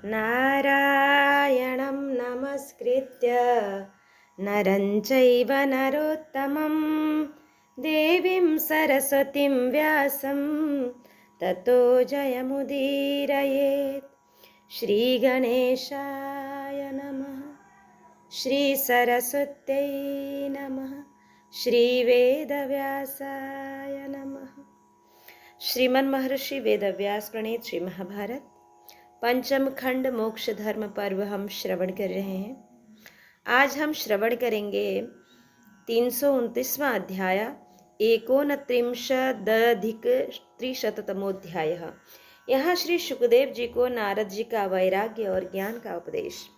नारायणं नमस्कृत्य नरं चैव नरोत्तमं देवीं सरस्वतीं व्यासं ततो जयमुदीरयेत्। श्रीगणेशाय नमः, श्रीसरस्वत्यै नमः, श्रीवेदव्यासाय नमः। श्रीमन महर्षि वेदव्यास प्रणीत श्री महाभारत पंचम खंड मोक्ष धर्म पर्व हम श्रवण कर रहे हैं। आज हम श्रवण करेंगे 329वां अध्याय, 39-3शतमोध्याय। यहाँ श्री सुखदेव जी को नारद जी का वैराग्य और ज्ञान का उपदेश।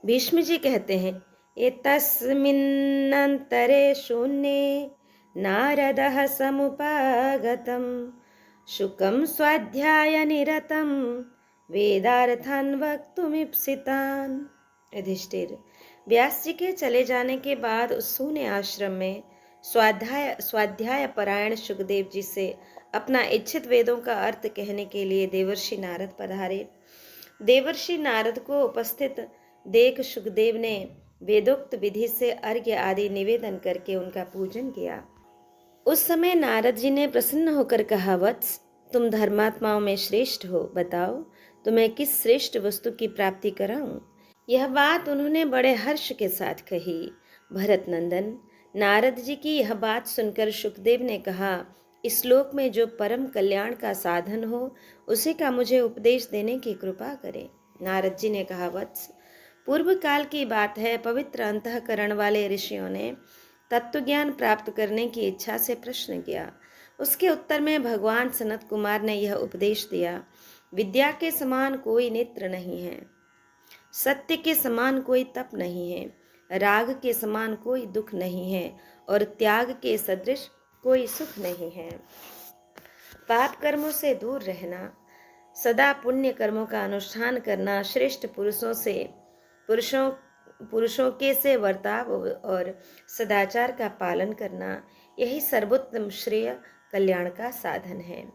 भीष्म जी कहते हैं, एतस्मिन्नन्तरे शून्ये नारदः समुपागतं शुकं स्वाध्यायनिरतं वेदार्थान् वक्तुमीप्सितान्। युधिष्ठिर, व्यास जी के चले जाने के बाद उस शून्य आश्रम में स्वाध्याय परायण सुखदेव जी से अपना इच्छित वेदों का अर्थ कहने के लिए देवर्षि नारद पधारे। देवर्षि नारद को उपस्थित देख सुखदेव ने वेदोक्त विधि से अर्घ्य आदि निवेदन करके उनका पूजन किया। उस समय नारद जी ने प्रसन्न होकर कहा, वत्स, तुम धर्मात्माओं में श्रेष्ठ हो, बताओ तुम्हें किस श्रेष्ठ वस्तु की प्राप्ति कराऊं। यह बात उन्होंने बड़े हर्ष के साथ कही। भरत नंदन, नारद जी की यह बात सुनकर सुखदेव ने कहा, इस लोक में जो परम कल्याण का साधन हो उसी का मुझे उपदेश देने की कृपा करें। नारद जी ने कहा, वत्स, पूर्व काल की बात है, पवित्र अंतःकरण वाले ऋषियों ने तत्व ज्ञान प्राप्त करने की इच्छा से प्रश्न किया। उसके उत्तर में भगवान सनत कुमार ने यह उपदेश दिया, विद्या के समान कोई नेत्र नहीं है, सत्य के समान कोई तप नहीं है, राग के समान कोई दुख नहीं है और त्याग के सदृश कोई सुख नहीं है। पाप कर्मों से दूर रहना, सदा पुण्य कर्मों का अनुष्ठान करना, श्रेष्ठ पुरुषों के से वर्ताव और सदाचार का पालन करना, यही सर्वोत्तम श्रेय कल्याण का साधन है।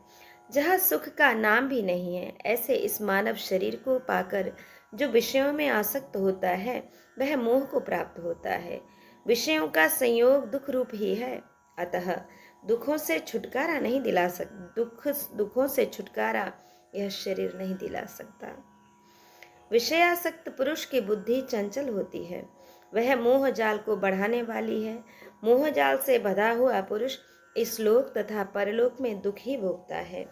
जहाँ सुख का नाम भी नहीं है, ऐसे इस मानव शरीर को पाकर जो विषयों में आसक्त होता है वह मोह को प्राप्त होता है। विषयों का संयोग दुख रूप ही है, अतः दुखों से छुटकारा यह शरीर नहीं दिला सकता। विषयासक्त पुरुष की बुद्धि चंचल होती है, वह मोह जाल को बढ़ाने वाली है। मोह जाल से बंधा हुआ पुरुष इस लोक तथा परलोक में दुख ही भोगता है।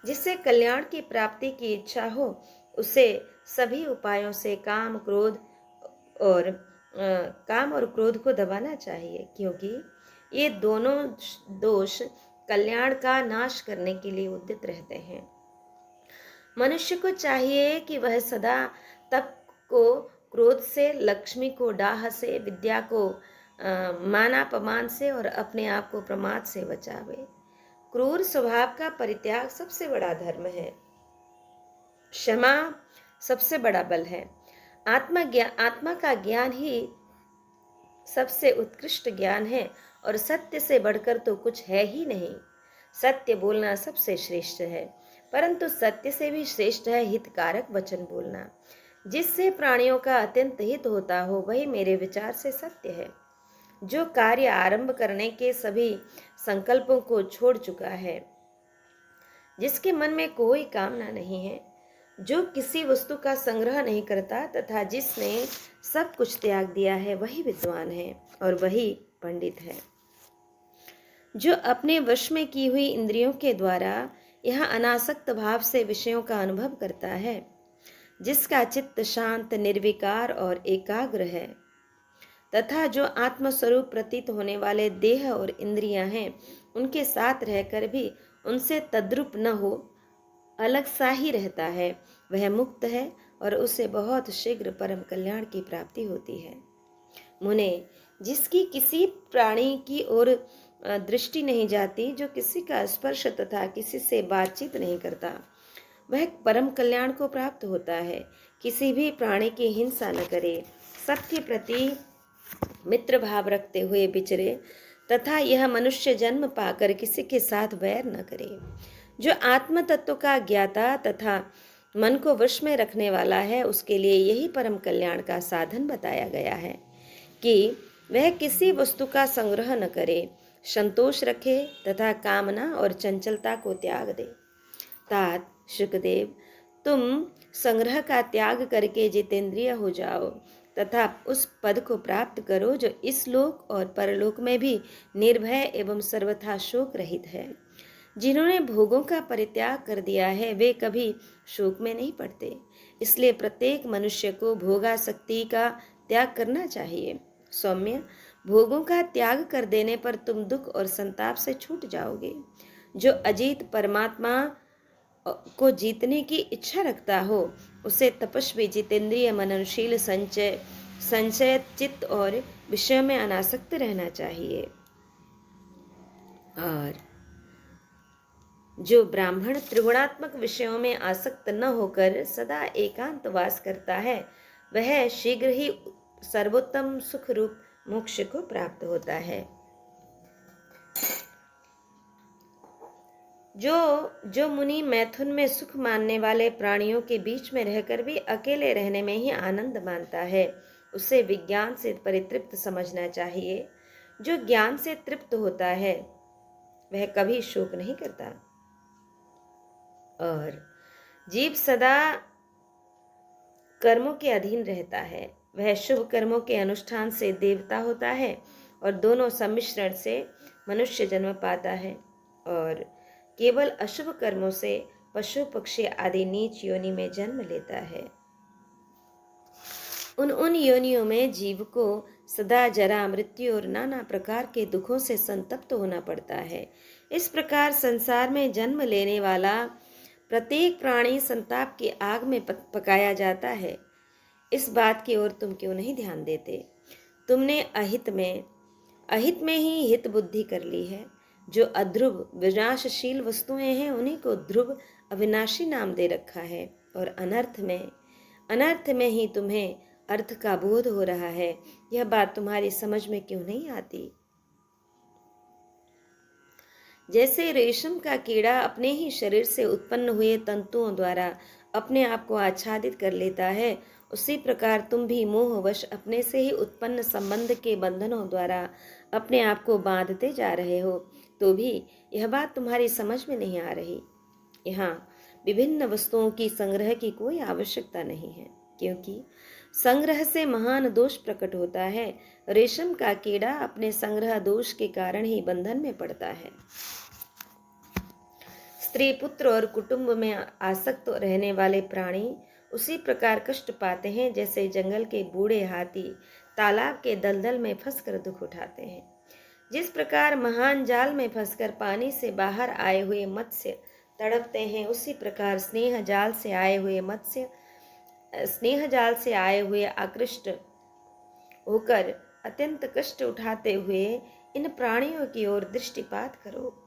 जिससे कल्याण की प्राप्ति की इच्छा हो उसे सभी उपायों से काम और क्रोध को दबाना चाहिए, क्योंकि ये दोनों दोष कल्याण का नाश करने के लिए उद्यत रहते हैं। मनुष्य को चाहिए कि वह सदा तप को क्रोध से, लक्ष्मी को डाह से, विद्या को मानापमान से और अपने आप को प्रमाद से बचावे। क्रूर स्वभाव का परित्याग सबसे बड़ा धर्म है। क्षमा सबसे बड़ा बल है। आत्मा का ज्ञान ही सबसे उत्कृष्ट ज्ञान है और सत्य से बढ़कर तो कुछ है ही नहीं। सत्य बोलना सबसे श्रेष्ठ है, परंतु सत्य से भी श्रेष्ठ है हितकारक वचन बोलना। जिससे प्राणियों का अत्यंत हित होता हो वही मेरे विचार से सत्य है। जो कार्य आरंभ करने के सभी संकल्पों को छोड़ चुका है, जिसके मन में कोई कामना नहीं है, जो किसी वस्तु का संग्रह नहीं करता तथा जिसने सब कुछ त्याग दिया है, वही विद्वान है और वही पंडित है। जो अपने वश में की हुई इंद्रियों के द्वारा यह अनासक्त भाव से विषयों का अनुभव करता है, जिसका चित्त शांत, निर्विकार और एकाग्र है तथा जो आत्मस्वरूप प्रतीत होने वाले देह और इंद्रियां हैं, उनके साथ रहकर भी उनसे तद्रुप न हो, अलग सा ही रहता है, वह मुक्त है और उसे बहुत शीघ्र परम कल्याण की प्राप्ति होती है। मुने, जिसकी किसी प्राणी की ओर दृष्टि नहीं जाती, जो किसी का स्पर्श तथा किसी से बातचीत नहीं करता, वह परम कल्याण को प्राप्त होता है। किसी भी प्राणी की हिंसा न करे, सबके प्रति मित्र भाव रखते हुए विचरे तथा यह मनुष्य जन्म पाकर किसी के साथ वैर न करे। जो आत्म तत्व का ज्ञाता तथा मन को वश में रखने वाला है, उसके लिए यही परम कल्याण का साधन बताया गया है कि वह किसी वस्तु का संग्रह न करे, संतोष रखे तथा कामना और चंचलता को त्याग दे। तात शुकदेव, तुम संग्रह का त्याग करके जितेंद्रिय हो जाओ तथा उस पद को प्राप्त करो जो इस लोक और परलोक में भी निर्भय एवं सर्वथा शोक रहित है। जिन्होंने भोगों का परित्याग कर दिया है वे कभी शोक में नहीं पड़ते। इसलिए प्रत्येक मनुष्य को भोगासक्ति का त्याग करना चाहिए। सौम्य, भोगों का त्याग कर देने पर तुम दुख और संताप से छूट जाओगे। जो अजीत परमात्मा को जीतने की इच्छा रखता हो उसे तपस्वी, जितेंद्रिय, मननशील, संचय चित्त और विषय में अनासक्त रहना चाहिए। और जो ब्राह्मण त्रिगुणात्मक विषयों में आसक्त न होकर सदा एकांत वास करता है वह शीघ्र ही सर्वोत्तम सुख रूप मोक्ष को प्राप्त होता है। जो मुनि मैथुन में सुख मानने वाले प्राणियों के बीच में रहकर भी अकेले रहने में ही आनंद मानता है उसे विज्ञान से परितृप्त समझना चाहिए। जो ज्ञान से तृप्त होता है वह कभी शोक नहीं करता। और जीव सदा कर्मों के अधीन रहता है। वह शुभ कर्मों के अनुष्ठान से देवता होता है और दोनों सम्मिश्रण से मनुष्य जन्म पाता है, और केवल अशुभ कर्मों से पशु पक्षी आदि नीच योनि में जन्म लेता है। उन योनियों में जीव को सदा जरा, मृत्यु और नाना प्रकार के दुखों से संतप्त होना पड़ता है। इस प्रकार संसार में जन्म लेने वाला प्रत्येक प्राणी संताप की आग में पकाया जाता है। इस बात की ओर तुम क्यों नहीं ध्यान देते? तुमने अहित में ही हित बुद्धि कर ली है। जो अध्रुव विनाशशील वस्तुएं हैं उन्हीं को ध्रुव अविनाशी नाम दे रखा है, और अनर्थ में ही तुम्हें अर्थ का बोध हो रहा है। यह बात तुम्हारी समझ में क्यों नहीं आती? जैसे रेशम का कीड़ा अपने ही शरीर से उत्पन्न हुए तंतुओं द्वारा अपने आप को आच्छादित कर लेता है, उसी प्रकार तुम भी मोहवश अपने से ही उत्पन्न संबंध के बंधनों द्वारा अपने आप को बांधते जा रहे हो, तो भी यह बात तुम्हारी समझ में नहीं आ रही। यहाँ विभिन्न वस्तुओं की संग्रह की कोई आवश्यकता नहीं है, क्योंकि संग्रह से महान दोष प्रकट होता है। रेशम का कीड़ा अपने संग्रह दोष के कारण ही बंधन में पड़ता है। स्त्री, पुत्र और कुटुंब में आसक्त रहने वाले प्राणी उसी प्रकार कष्ट पाते हैं जैसे जंगल के बूढ़े हाथी तालाब के दलदल में फंसकर दुख उठाते हैं। जिस प्रकार महान जाल में फंसकर पानी से बाहर आए हुए मत्स्य तड़पते हैं, उसी प्रकार स्नेह जाल से आए हुए आकृष्ट होकर अत्यंत कष्ट उठाते हुए इन प्राणियों की ओर दृष्टिपात करो।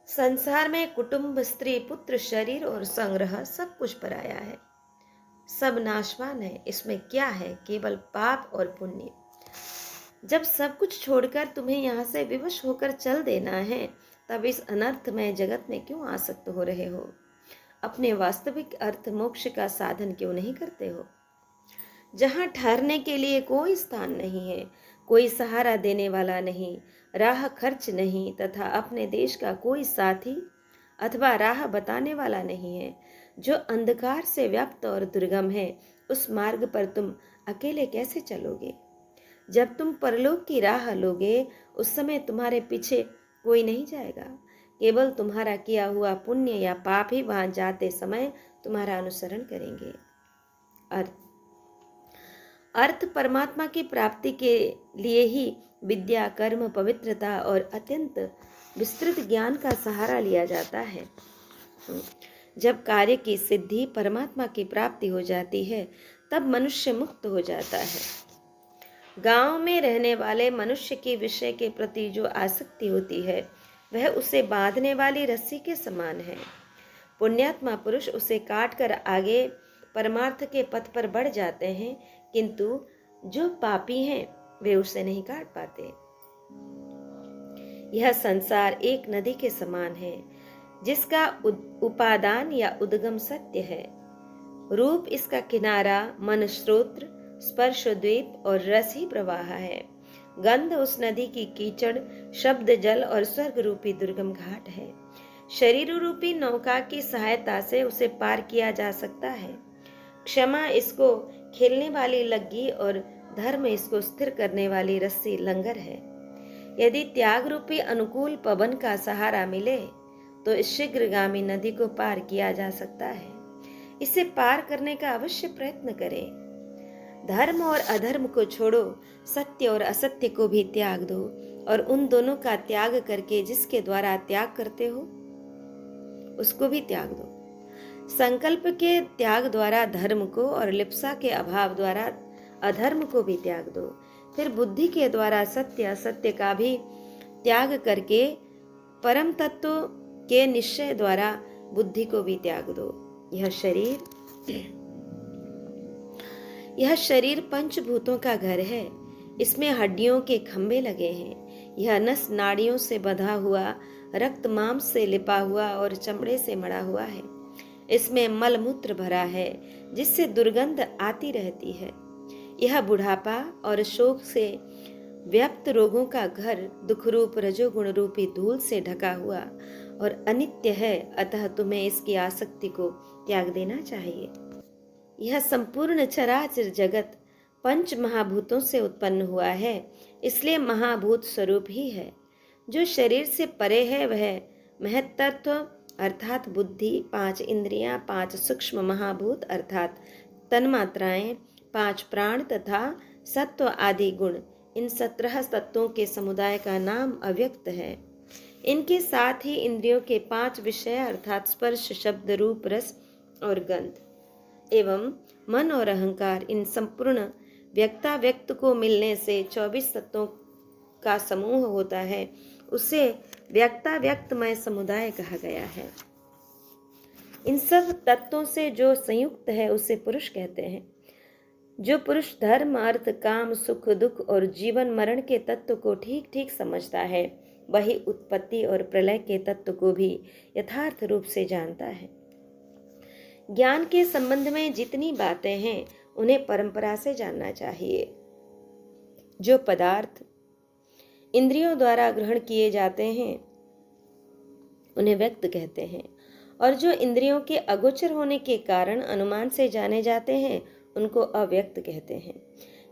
संसार में कुटुंब, स्त्री, पुत्र, शरीर और संग्रह सब कुछ पराया है, सब नाशवान है। इसमें क्या है? केवल पाप और पुण्य। जब सब कुछ छोड़कर तुम्हें यहाँ से विवश होकर चल देना है, तब इस अनर्थमय जगत में क्यों आसक्त हो रहे हो? अपने वास्तविक अर्थ मोक्ष का साधन क्यों नहीं करते हो? जहाँ ठहरने के लिए कोई स्थान नहीं है, कोई सहारा देने वाला नहीं, राह खर्च नहीं तथा अपने देश का कोई साथी अथवा राह बताने वाला नहीं है, जो अंधकार से व्याप्त और दुर्गम है, उस मार्ग पर तुम अकेले कैसे चलोगे? जब तुम परलोक की राह लोगे उस समय तुम्हारे पीछे कोई नहीं जाएगा। केवल तुम्हारा किया हुआ पुण्य या पाप ही वहां जाते समय तुम्हारा अनुसरण करेंगे। अर्थ परमात्मा की प्राप्ति के लिए ही विद्या, कर्म, पवित्रता और अत्यंत विस्तृत ज्ञान का सहारा लिया जाता है। जब कार्य की सिद्धि, परमात्मा की प्राप्ति हो जाती है, तब मनुष्य मुक्त हो जाता है। गांव में रहने वाले मनुष्य की विषय के प्रति जो आसक्ति होती है वह उसे बांधने वाली रस्सी के समान है। पुण्यात्मा पुरुष उसे काटकर आगे परमार्थ के पथ पर बढ़ जाते हैं, किंतु जो पापी हैं वे उसे नहीं काट पाते। यह संसार एक नदी के समान है। जिसका उपादान या उद्गम सत्य है। रूप इसका किनारा, मन श्रोत्र, स्पर्श द्वीप और रस ही प्रवाह है। गंध उस नदी की कीचड़, शब्द जल और स्वर्ग रूपी दुर्गम घाट है। शरीर रूपी नौका की सहायता से उसे पार किया जा सकता है। क्षमा इसको खेलने वाली लग्गी और धर्म इसको स्थिर करने वाली रस्सी लंगर है। यदि त्याग रूपी अनुकूल पवन का सहारा मिले तो इस शीघ्रगामी नदी को पार किया जा सकता है। इसे पार करने का अवश्य प्रयत्न करें। धर्म और अधर्म को छोड़ो, सत्य और असत्य को भी त्याग दो और उन दोनों का त्याग करके जिसके द्वारा त्याग करते हो उसको भी त्याग दो। संकल्प के त्याग द्वारा धर्म को और लिप्सा के अभाव द्वारा अधर्म को भी त्याग दो। फिर बुद्धि के द्वारा सत्य असत्य का भी त्याग करके परम तत्व के निश्चय द्वारा बुद्धि को भी त्याग दो। यह शरीर पंचभूतों का घर है। इसमें हड्डियों के खंभे लगे हैं। यह नस नाड़ियों से बंधा हुआ, रक्त मांस से लिपा हुआ और चमड़े से मड़ा हुआ है। इसमें मलमूत्र भरा है जिससे दुर्गंध आती रहती है। यह बुढ़ापा और शोक से व्याप्त रोगों का घर, दुख रूप रजोगुण रूपी धूल से ढका हुआ और अनित्य है। अतः तुम्हें इसकी आसक्ति को त्याग देना चाहिए। यह संपूर्ण चराचर जगत पंच महाभूतों से उत्पन्न हुआ है, इसलिए महाभूत स्वरूप ही है। जो शरीर से परे है वह महत्तत्व अर्थात बुद्धि, 5 इंद्रियां, 5 सूक्ष्म महाभूत अर्थात तन्मात्राएं, 5 प्राण तथा सत्व आदि गुण, इन 17 तत्वों के समुदाय का नाम अव्यक्त है। इनके साथ ही इंद्रियों के 5 विषय अर्थात स्पर्श, शब्द, रूप, रस और गंध एवं मन और अहंकार, इन संपूर्ण व्यक्ता व्यक्त को मिलने से 24 तत्वों का समूह होता है। उसे व्यक्ता व्यक्तमय समुदाय कहा गया है। इन सब तत्वों से जो संयुक्त है उसे पुरुष कहते हैं। जो पुरुष धर्म, अर्थ, काम, सुख, दुख और जीवन मरण के तत्व को ठीक ठीक समझता है वही उत्पत्ति और प्रलय के तत्व को भी यथार्थ रूप से जानता है। ज्ञान के संबंध में जितनी बातें हैं उन्हें परंपरा से जानना चाहिए। जो पदार्थ इंद्रियों द्वारा ग्रहण किए जाते हैं उन्हें व्यक्त कहते हैं और जो इंद्रियों के अगोचर होने के कारण अनुमान से जाने जाते हैं उनको अव्यक्त कहते हैं।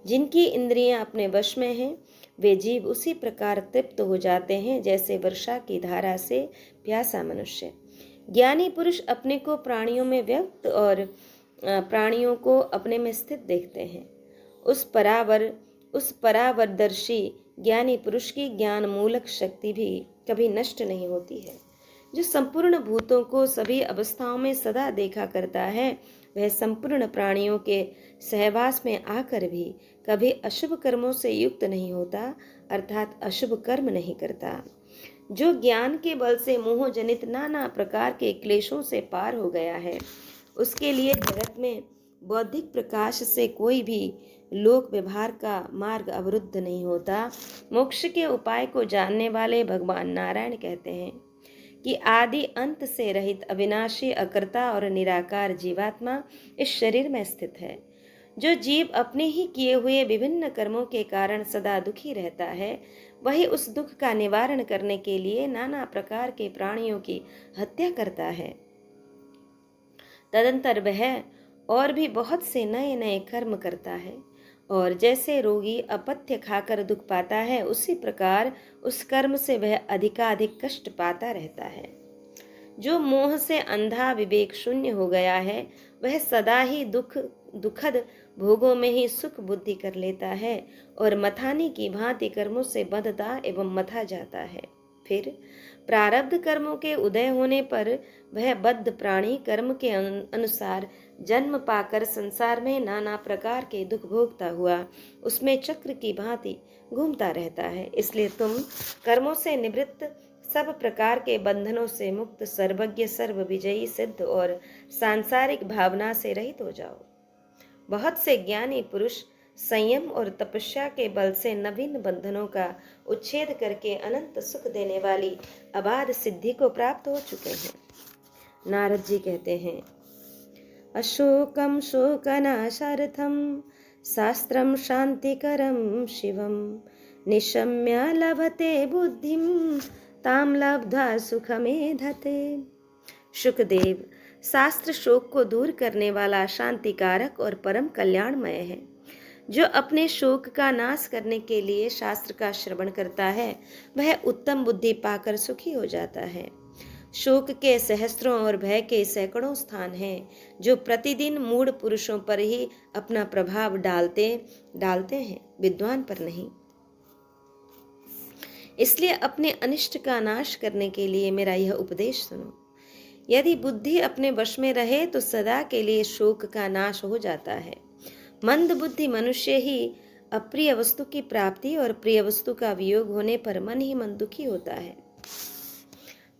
जिनकी इंद्रियां अपने वश में हैं वे जीव उसी प्रकार तृप्त हो जाते हैं जैसे वर्षा की धारा से प्यासा मनुष्य। ज्ञानी पुरुष अपने को प्राणियों में व्यक्त और प्राणियों को अपने में स्थित देखते हैं। उस परावरदर्शी ज्ञानी पुरुष की ज्ञान मूलक शक्ति भी कभी नष्ट नहीं होती है। जो संपूर्ण भूतों को सभी अवस्थाओं में सदा देखा करता है वह संपूर्ण प्राणियों के सहवास में आकर भी कभी अशुभ कर्मों से युक्त नहीं होता अर्थात अशुभ कर्म नहीं करता। जो ज्ञान के बल से मोह जनित नाना प्रकार के क्लेशों से पार हो गया है उसके लिए जगत में बौद्धिक प्रकाश से कोई भी लोक व्यवहार का मार्ग अवरुद्ध नहीं होता। मोक्ष के उपाय को जानने वाले भगवान नारायण कहते हैं कि आदि अंत से रहित अविनाशी, अकर्ता और निराकार जीवात्मा इस शरीर में स्थित है। जो जीव अपने ही किए हुए विभिन्न कर्मों के कारण सदा दुखी रहता है वही उस दुख का निवारण करने के लिए नाना प्रकार के प्राणियों की हत्या करता है। तदंतर वह और भी बहुत से नए नए कर्म करता है और जैसे रोगी अपथ्य खाकर दुख पाता है उसी प्रकार उस कर्म से वह अधिकाधिक कष्ट पाता रहता है। जो मोह से अंधा विवेक शून्य हो गया है वह सदा ही दुखद भोगों में ही सुख बुद्धि कर लेता है और मथानी की भांति कर्मों से बंधता एवं मथा जाता है। फिर प्रारब्ध कर्मों के उदय होने पर वह बद्ध प्राणी कर्म के अनुसार जन्म पाकर संसार में नाना प्रकार के दुख भोगता हुआ उसमें चक्र की भांति घूमता रहता है। इसलिए तुम कर्मों से निवृत्त, सब प्रकार के बंधनों से मुक्त, सर्वज्ञ, सर्व विजयी, सिद्ध और सांसारिक भावना से रहित हो जाओ। बहुत से ज्ञानी पुरुष संयम और तपस्या के बल से नवीन बंधनों का उच्छेद करके अनंत सुख देने वाली अबाध सिद्धि को प्राप्त हो चुके हैं। नारद जी कहते हैं, अशोकम शोकनाशार्थम शास्त्रम शांतिकरम शिवम निशम्य लभते बुद्धिम ताम लब्धा सुखमेधते। शुकदेव, शास्त्र शोक को दूर करने वाला शांतिकारक और परम कल्याणमय है। जो अपने शोक का नाश करने के लिए शास्त्र का श्रवण करता है वह उत्तम बुद्धि पाकर सुखी हो जाता है। शोक के सहस्त्रों और भय के सैकड़ों स्थान हैं जो प्रतिदिन मूढ़ पुरुषों पर ही अपना प्रभाव डालते हैं, विद्वान पर नहीं। इसलिए अपने अनिष्ट का नाश करने के लिए मेरा यह उपदेश सुनो। यदि बुद्धि अपने वश में रहे तो सदा के लिए शोक का नाश हो जाता है। मंद बुद्धि मनुष्य ही अप्रिय वस्तु की प्राप्ति और प्रिय वस्तु का वियोग होने पर मन ही मन दुखी होता है।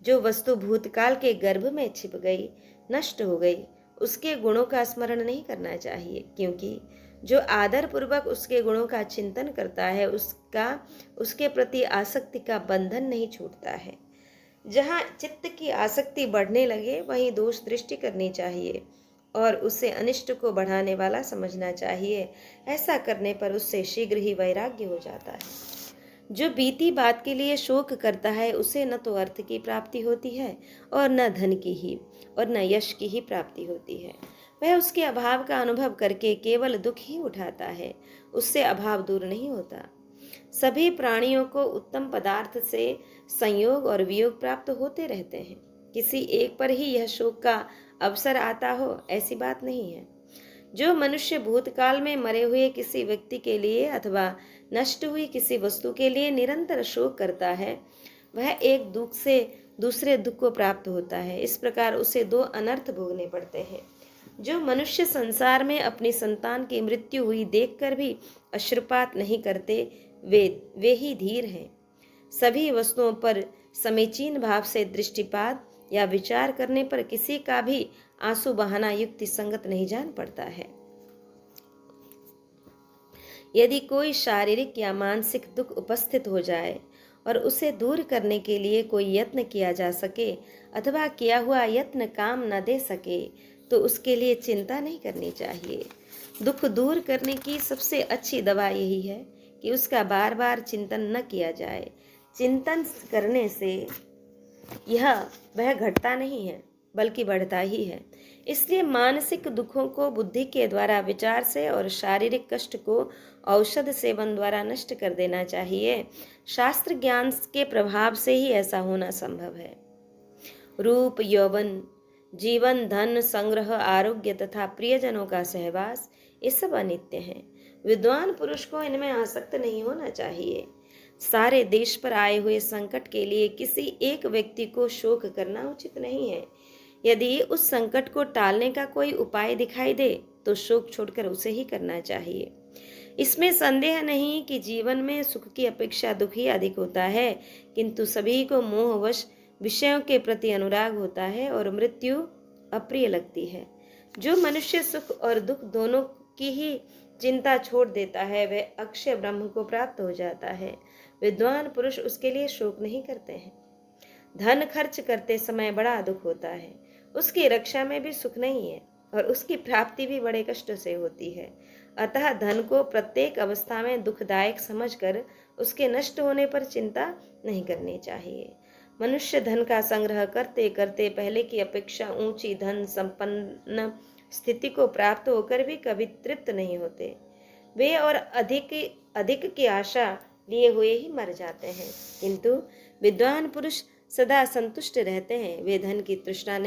जो वस्तु भूतकाल के गर्भ में छिप गई, नष्ट हो गई, उसके गुणों का स्मरण नहीं करना चाहिए, क्योंकि जो आदर पूर्वक उसके गुणों का चिंतन करता है उसके प्रति आसक्ति का बंधन नहीं छूटता है। जहाँ चित्त की आसक्ति बढ़ने लगे वहीं दोष दृष्टि करनी चाहिए और उसे अनिष्ट को बढ़ाने वाला समझना चाहिए। ऐसा करने पर उससे शीघ्र ही वैराग्य हो जाता है। जो बीती बात के लिए शोक करता है उसे न तो अर्थ की प्राप्ति होती है और न धन की ही और न यश की ही प्राप्ति होती है। वह उसके अभाव का अनुभव करके केवल दुख ही उठाता है, उससे अभाव दूर नहीं होता। सभी प्राणियों को उत्तम पदार्थ से संयोग और वियोग प्राप्त होते रहते हैं। किसी एक पर ही यह शोक का अवसर आता हो ऐसी बात नहीं है। जो मनुष्य भूतकाल में मरे हुए किसी व्यक्ति के लिए अथवा नष्ट हुई किसी वस्तु के लिए निरंतर शोक करता है वह एक दुख से दूसरे दुख को प्राप्त होता है। इस प्रकार उसे दो अनर्थ भोगने पड़ते हैं। जो मनुष्य संसार में अपनी संतान की मृत्यु हुई देखकर भी अश्रुपात नहीं करते वे ही धीर हैं। सभी वस्तुओं पर समीचीन भाव से दृष्टिपात या विचार करने पर किसी का भी आंसू बहाना युक्ति संगत नहीं जान पड़ता है। यदि कोई शारीरिक या मानसिक दुख उपस्थित हो जाए और उसे दूर करने के लिए कोई यत्न किया जा सके अथवा किया हुआ यत्न काम न दे सके तो उसके लिए चिंता नहीं करनी चाहिए। दुख दूर करने की सबसे अच्छी दवा यही है कि उसका बार बार चिंतन न किया जाए। चिंतन करने से वह घटता नहीं है बल्कि बढ़ता ही है। इसलिए मानसिक दुखों को बुद्धि के द्वारा विचार से और शारीरिक कष्ट को औषध सेवन द्वारा नष्ट कर देना चाहिए। शास्त्र ज्ञान के प्रभाव से ही ऐसा होना संभव है। रूप, यौवन, जीवन, धन, संग्रह, आरोग्य तथा प्रियजनों का सहवास ये सब अनित्य हैं। विद्वान पुरुष को इनमें आसक्त नहीं होना चाहिए। सारे देश पर आए हुए संकट के लिए किसी एक व्यक्ति को शोक करना उचित नहीं है। यदि उस संकट को टालने का कोई उपाय दिखाई दे तो शोक छोड़कर उसे ही करना चाहिए। इसमें संदेह नहीं कि जीवन में सुख की अपेक्षा दुख ही अधिक होता है, किंतु सभी को मोहवश विषयों के प्रति अनुराग होता है और मृत्यु अप्रिय लगती है। जो मनुष्य सुख और दुख दोनों की ही चिंता छोड़ देता है वह अक्षय ब्रह्म को प्राप्त हो जाता है। विद्वान पुरुष उसके लिए शोक नहीं करते हैं। धन खर्च करते समय बड़ा दुख होता है, उसकी रक्षा में भी सुख नहीं है और उसकी प्राप्ति भी बड़े कष्ट से होती है। अतः धन को प्रत्येक अवस्था में दुखदायक समझकर उसके नष्ट होने पर चिंता नहीं करनी चाहिए। मनुष्य धन का संग्रह करते करते पहले की अपेक्षा ऊंची धन संपन्न स्थिति को प्राप्त होकर भी कभी तृप्त नहीं होते। वे और अधिक की आशा लिए हुए ही मर जाते हैं। किंतु विद्वान पुरुष सदा संतुष्ट रहते हैं। वे धन की तृष्णा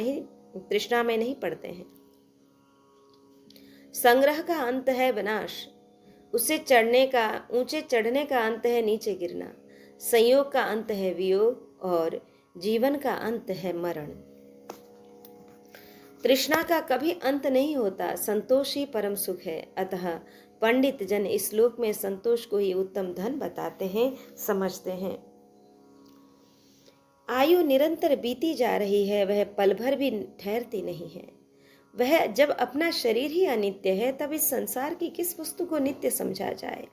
में नहीं पड़ते हैं। संग्रह का अंत है विनाश, ऊंचे चढ़ने का अंत है नीचे गिरना। संयोग का अंत है वियोग और जीवन का अंत है मरण। तृष्णा का कभी अंत नहीं होता, संतोष ही परम सुख है। अतः पंडित जन इस लोक में संतोष को ही उत्तम धन बताते हैं, समझते हैं। आयु निरंतर बीती जा रही है, वह पल भर भी ठहरती नहीं है। वह जब अपना शरीर ही अनित्य है, तब इस संसार की किस वस्तु को नित्य समझा जाए।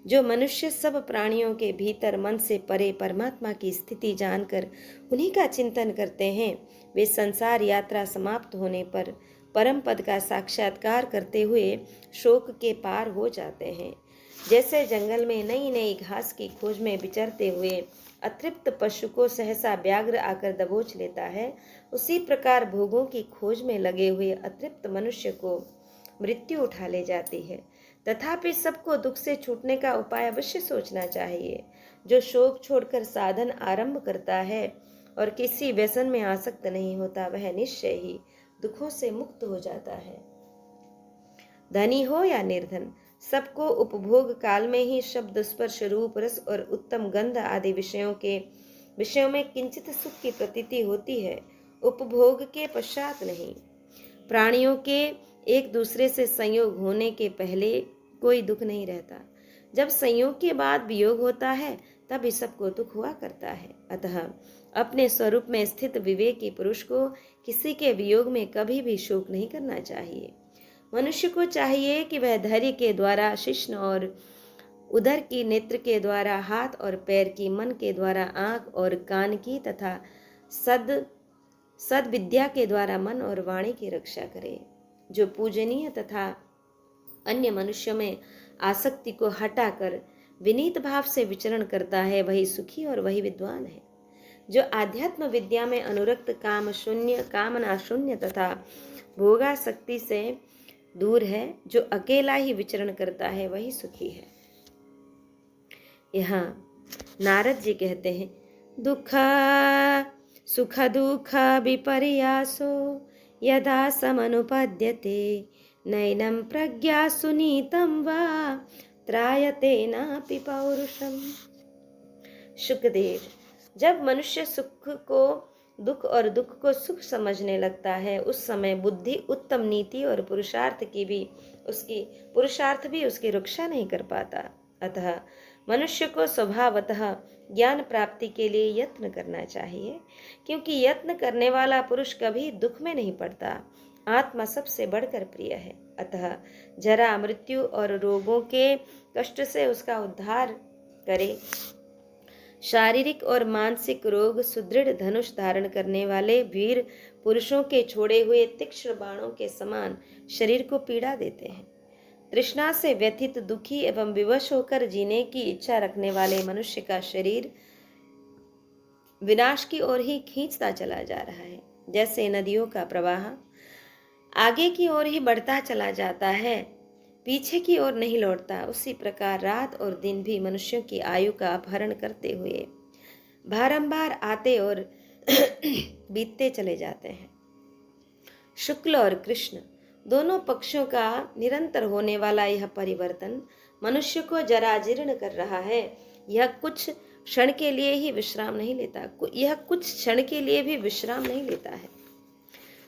जो मनुष्य सब प्राणियों के भीतर मन से परे परमात्मा की स्थिति जानकर उन्हीं का चिंतन करते हैं, वे संसार यात्रा समाप्त होने पर परम पद का साक्षात्कार करते हुए शोक के पार हो जाते हैं। जैसे जंगल में नई नई घास की खोज में विचरते हुए अतृप्त पशु को सहसा व्याघ्र आकर दबोच लेता है, उसी प्रकार भोगों की खोज में लगे हुए अतृप्त मनुष्य को मृत्यु उठा ले जाती है। तथापि सबको दुख से छूटने का उपाय अवश्य सोचना चाहिए। जो शोक छोड़कर साधन आरंभ करता है और किसी व्यसन में आसक्त नहीं होता, वह निश्चय ही दुखों से मुक्त हो जाता है। धनी हो या निर्धन, सबको उपभोग काल में ही शब्द, स्पर्श, रूप, रस और उत्तम गंध आदि विषयों में किंचित सुख की प्रतीति होती है, उपभोग के पश्चात नहीं। प्राणियों के एक दूसरे से संयोग होने के पहले कोई दुख नहीं रहता। जब संयोग के बाद वियोग होता है, तब इस सबको दुख हुआ करता है। अतः अपने स्वरूप में स्थित विवेकी पुरुष को किसी के वियोग में कभी भी शोक नहीं करना चाहिए। मनुष्य को चाहिए कि वह धैर्य के द्वारा शिश्न और उदर की, नेत्र के द्वारा हाथ और पैर की, मन के द्वारा आंख और कान की तथा सद्विद्या के द्वारा मन और वाणी की रक्षा करे। जो पूजनीय तथा अन्य मनुष्यों में आसक्ति को हटाकर विनीत भाव से विचरण करता है, वही सुखी और वही विद्वान है। जो आध्यात्म विद्या में अनुरक्त, काम शून्य, कामना शून्य तथा भोगासक्ति से दूर है, जो अकेला ही विचरण करता है, वही सुखी है। यहाँ नारद जी कहते हैं, सुख दुख विपर्यासो यदा समनुपद्यते नैनं प्रज्ञा सुनीतं वा त्रायते नापि पौरुषम। शुकदेव, जब मनुष्य सुख को दुख और दुख को सुख समझने लगता है, उस समय बुद्धि उत्तम नीति और पुरुषार्थ भी उसकी रक्षा नहीं कर पाता। अतः मनुष्य को स्वभावतः ज्ञान प्राप्ति के लिए यत्न करना चाहिए, क्योंकि यत्न करने वाला पुरुष कभी दुख में नहीं पड़ता। आत्मा सबसे बढ़कर प्रिय है। अतः जरा, मृत्यु और रोगों के कष्ट से उसका उद्धार करे। शारीरिक और मानसिक रोग सुदृढ़ धनुष धारण करने वाले वीर पुरुषों के छोड़े हुए तीक्ष्ण बाणों के समान शरीर को पीड़ा देते हैं। तृष्णा से व्यथित, दुखी एवं विवश होकर जीने की इच्छा रखने वाले मनुष्य का शरीर विनाश की ओर ही खींचता चला जा रहा है। जैसे नदियों का प्रवाह आगे की ओर ही बढ़ता चला जाता है, पीछे की ओर नहीं लौटता, उसी प्रकार रात और दिन भी मनुष्यों की आयु का अपहरण करते हुए बारंबार आते और बीतते चले जाते हैं। शुक्ल और कृष्ण दोनों पक्षों का निरंतर होने वाला यह परिवर्तन मनुष्य को जराजीर्ण कर रहा है। यह कुछ क्षण के लिए ही विश्राम नहीं लेता है।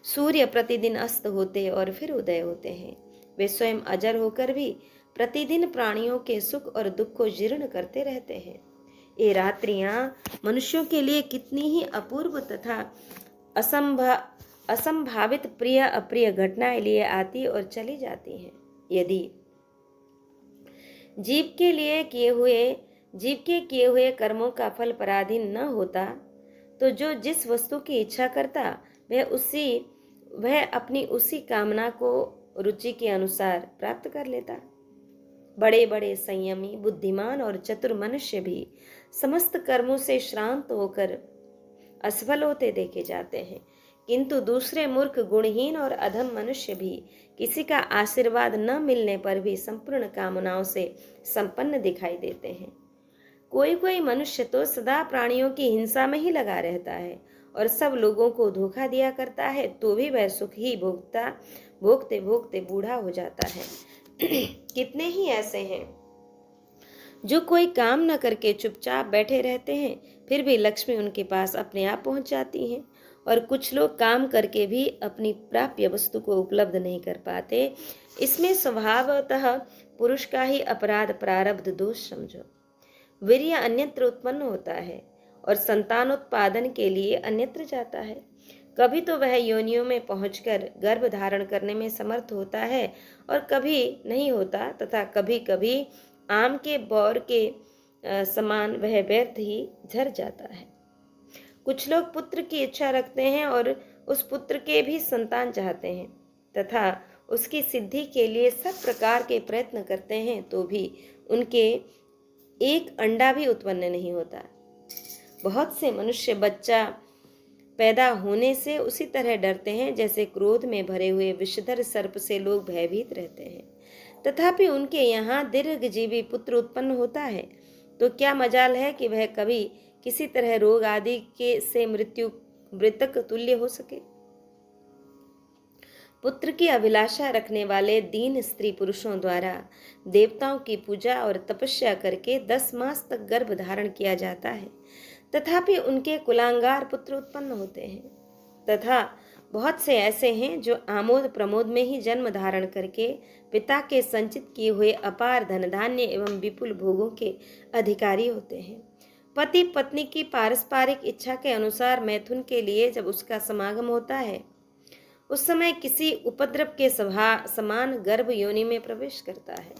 सूर्य प्रतिदिन अस्त होते और फिर उदय होते हैं। वे स्वयं अजर होकर भी प्रतिदिन प्राणियों के सुख और दुख को जीर्ण करते रहते हैं। ये रात्रियां मनुष्यों के लिए कितनी ही अपूर्व तथा असंभावित प्रिय अप्रिय घटनाएं लिए आती और चली जाती हैं। यदि जीव के किए हुए कर्मों का फल पराधीन न होता, तो जो जिस वस्तु की इच्छा करता वह अपनी उसी कामना को रुचि के अनुसार प्राप्त कर लेता। बड़े बड़े संयमी, बुद्धिमान और चतुर मनुष्य भी समस्त कर्मों से श्रांत होकर असफल होते देखे जाते हैं, किंतु दूसरे मूर्ख, गुणहीन और अधम मनुष्य भी किसी का आशीर्वाद न मिलने पर भी संपूर्ण कामनाओं से संपन्न दिखाई देते हैं। कोई कोई मनुष्य तो सदा प्राणियों की हिंसा में ही लगा रहता है और सब लोगों को धोखा दिया करता है, तो भी वह सुख ही भोगते भोगते बूढ़ा हो जाता है। कितने ही ऐसे हैं जो कोई काम न करके चुपचाप बैठे रहते हैं, फिर भी लक्ष्मी उनके पास अपने आप पहुंच जाती है। और कुछ लोग काम करके भी अपनी प्राप्य वस्तु को उपलब्ध नहीं कर पाते। इसमें स्वभावतः पुरुष का ही अपराध, प्रारब्ध दोष समझो। वीर्य अन्यत्र उत्पन्न होता है और संतानोत्पादन के लिए अन्यत्र जाता है। कभी तो वह योनियों में पहुंचकर गर्भ धारण करने में समर्थ होता है और कभी नहीं होता, तथा कभी कभी आम के बौर के समान वह व्यर्थ ही झर जाता है। कुछ लोग पुत्र की इच्छा रखते हैं और उस पुत्र के भी संतान चाहते हैं तथा उसकी सिद्धि के लिए सब प्रकार के प्रयत्न करते हैं, तो भी उनके एक अंडा भी उत्पन्न नहीं होता। बहुत से मनुष्य बच्चा पैदा होने से उसी तरह डरते हैं जैसे क्रोध में भरे हुए विषधर सर्प से लोग भयभीत रहते हैं। तथापि उनके यहाँ दीर्घजीवी पुत्र उत्पन्न होता है, तो क्या मजाल है कि वह कभी किसी तरह रोग आदि के से मृतक तुल्य हो सके। पुत्र की अभिलाषा रखने वाले दीन स्त्री पुरुषों द्वारा देवताओं की पूजा और तपस्या करके 10 मास तक गर्भ धारण किया जाता है, तथापि उनके कुलांगार पुत्र उत्पन्न होते हैं। तथा बहुत से ऐसे हैं जो आमोद प्रमोद में ही जन्म धारण करके पिता के संचित किए हुए अपार धन धान्य एवं विपुल भोगों के अधिकारी होते हैं। पति पत्नी की पारस्परिक इच्छा के अनुसार मैथुन के लिए जब उसका समागम होता है, उस समय किसी उपद्रव के समान गर्भ योनि में प्रवेश करता है।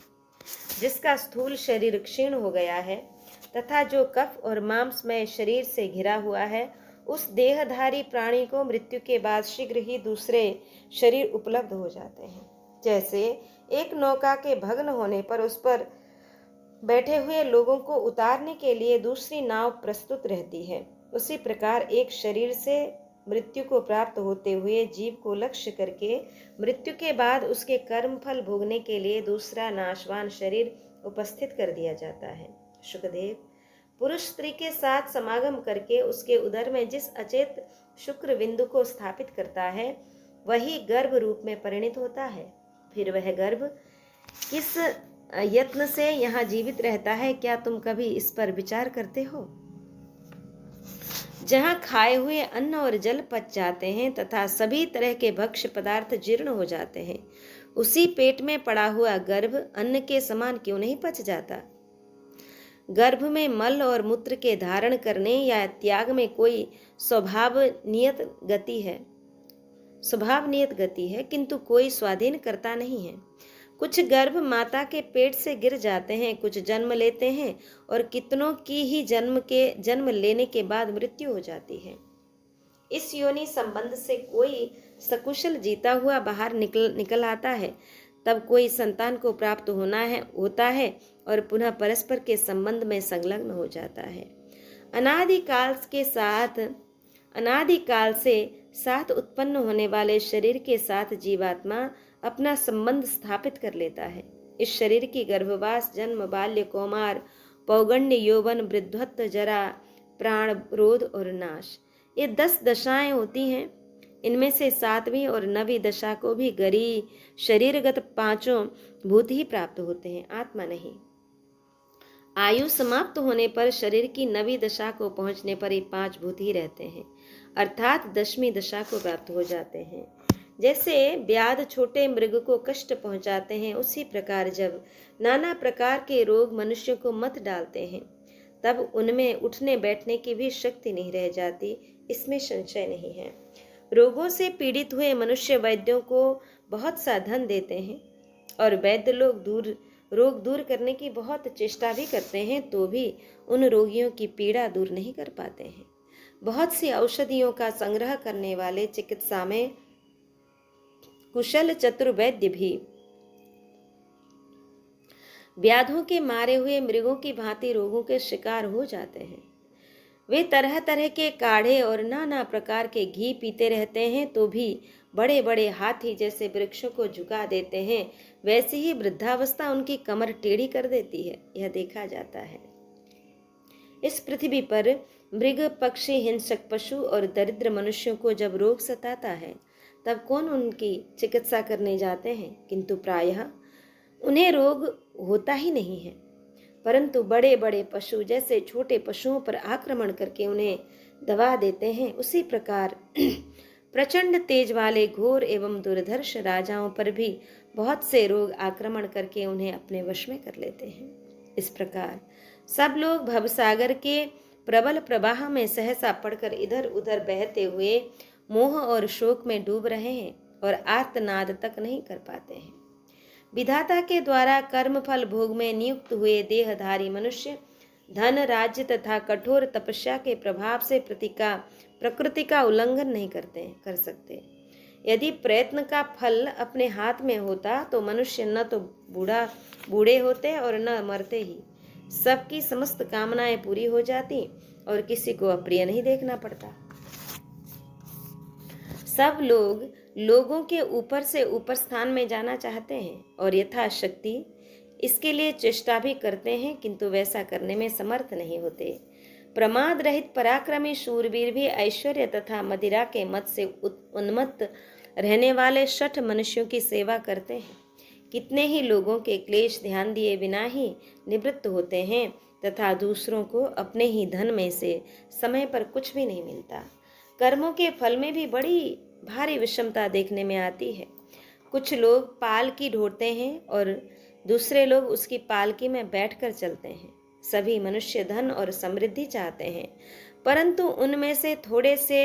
जिसका स्थूल शरीर क्षीण हो गया है तथा जो कफ और मांसमय शरीर से घिरा हुआ है, उस देहधारी प्राणी को मृत्यु के बाद शीघ्र ही दूसरे शरीर उपलब्ध हो जाते हैं। जैसे एक नौका के भग्न होने पर उस पर बैठे हुए लोगों को उतारने के लिए दूसरी नाव प्रस्तुत रहती है, उसी प्रकार एक शरीर से मृत्यु को प्राप्त होते हुए जीव को लक्ष्य करके मृत्यु के बाद उसके कर्म फल भोगने के लिए दूसरा नाशवान शरीर उपस्थित कर दिया जाता है। शुकदेव, पुरुष स्त्री के साथ समागम करके उसके उदर में जिस अचेत शुक्र बिंदु को स्थापित करता है, वही गर्भ रूप में परिणित होता है। फिर वह गर्भ किस यत्न से यहाँ जीवित रहता है, क्या तुम कभी इस पर विचार करते हो? जहाँ खाए हुए अन्न और जल पच जाते हैं तथा सभी तरह के भक्ष्य पदार्थ जीर्ण हो जाते हैं, उसी पेट में पड़ा हुआ गर्भ अन्न के समान क्यों नहीं पच जाता? गर्भ में मल और मूत्र के धारण करने या त्याग में कोई स्वभाव नियत गति है, किंतु कोई स्वाधीन करता नहीं है। कुछ गर्भ माता के पेट से गिर जाते हैं, कुछ जन्म लेते हैं और कितनों की ही जन्म लेने के बाद मृत्यु हो जाती है। इस योनि संबंध से कोई सकुशल जीता हुआ बाहर निकल आता है, तब कोई संतान को प्राप्त होता है और पुनः परस्पर के संबंध में संलग्न हो जाता है। अनादिकाल से साथ उत्पन्न होने वाले शरीर के साथ जीवात्मा अपना संबंध स्थापित कर लेता है। इस शरीर की गर्भवास, जन्म, बाल्य, कौमार, पौगंड्य, यौवन, वृद्धत्व, जरा, प्राण, रोध और नाश, ये 10 दशाएं होती हैं। इनमें से 7वीं और 9वीं दशा को भी गरी शरीरगत 5 भूत ही प्राप्त होते हैं, आत्मा नहीं। आयु समाप्त होने पर शरीर की 9वीं दशा को पहुंचने पर ही 5 भूत ही रहते हैं, अर्थात 10वीं दशा को प्राप्त हो जाते हैं। जैसे व्याध छोटे मृग को कष्ट पहुंचाते हैं, उसी प्रकार जब नाना प्रकार के रोग मनुष्य को मत डालते हैं, तब उनमें उठने बैठने की भी शक्ति नहीं रह जाती, इसमें संशय नहीं है। रोगों से पीड़ित हुए मनुष्य वैद्यों को बहुत सा धन देते हैं और वैद्य लोग रोग दूर करने की बहुत चेष्टा भी करते हैं, तो भी उन रोगियों की पीड़ा दूर नहीं कर पाते हैं। बहुत सी औषधियों का संग्रह करने वाले चिकित्सा में कुशल चतुर वैद्य भी व्याधों के मारे हुए मृगों की भांति रोगों के शिकार हो जाते हैं। वे तरह तरह के काढ़े और नाना प्रकार के घी पीते रहते हैं, तो भी बड़े बड़े हाथी जैसे वृक्षों को झुका देते हैं, वैसी ही वृद्धावस्था उनकी कमर टेढ़ी कर देती है, यह देखा जाता है। इस पृथ्वी पर मृग, पक्षी, हिंसक पशु और दरिद्र मनुष्यों को जब रोग सताता है, तब कौन उनकी चिकित्सा करने जाते हैं, किंतु प्रायः उन्हें रोग होता ही नहीं है, परंतु बड़े बड़े पशु जैसे छोटे पशुओं पर आक्रमण करके उन्हें दबा देते हैं। उसी प्रकार प्रचंड तेज वाले घोर एवं दुर्धर्ष राजाओं पर भी बहुत से रोग आक्रमण करके उन्हें अपने वश में कर लेते हैं। इस प्रकार सब लोग भवसागर के प्रबल प्रवाह में सहसा पड़कर इधर उधर बहते हुए मोह और शोक में डूब रहे हैं और आर्तनाद तक नहीं कर पाते हैं। विधाता के द्वारा कर्मफल भोग में नियुक्त हुए देहधारी मनुष्य धन, राज्य तथा कठोर तपस्या के प्रभाव से प्रकृति का उल्लंघन नहीं कर सकते। यदि प्रयत्न का फल अपने हाथ में होता तो मनुष्य न तो बूढ़े होते और न मरते ही। सबकी समस्त कामनाएं पूरी हो जाती और किसी को अप्रिय नहीं देखना पड़ता। सब लोगों के ऊपर से ऊपर स्थान में जाना चाहते हैं और यथाशक्ति इसके लिए चेष्टा भी करते हैं, किंतु वैसा करने में समर्थ नहीं होते। प्रमाद रहित पराक्रमी शूरवीर भी ऐश्वर्य तथा मदिरा के मत से उन्मत्त रहने वाले शठ मनुष्यों की सेवा करते हैं। कितने ही लोगों के क्लेश ध्यान दिए बिना ही निवृत्त होते हैं तथा दूसरों को अपने ही धन में से समय पर कुछ भी नहीं मिलता। कर्मों के फल में भी बड़ी भारी विषमता देखने में आती है। कुछ लोग पालकी ढोते हैं और दूसरे लोग उसकी पालकी में बैठकर चलते हैं। सभी मनुष्य धन और समृद्धि चाहते हैं, परंतु उनमें से थोड़े से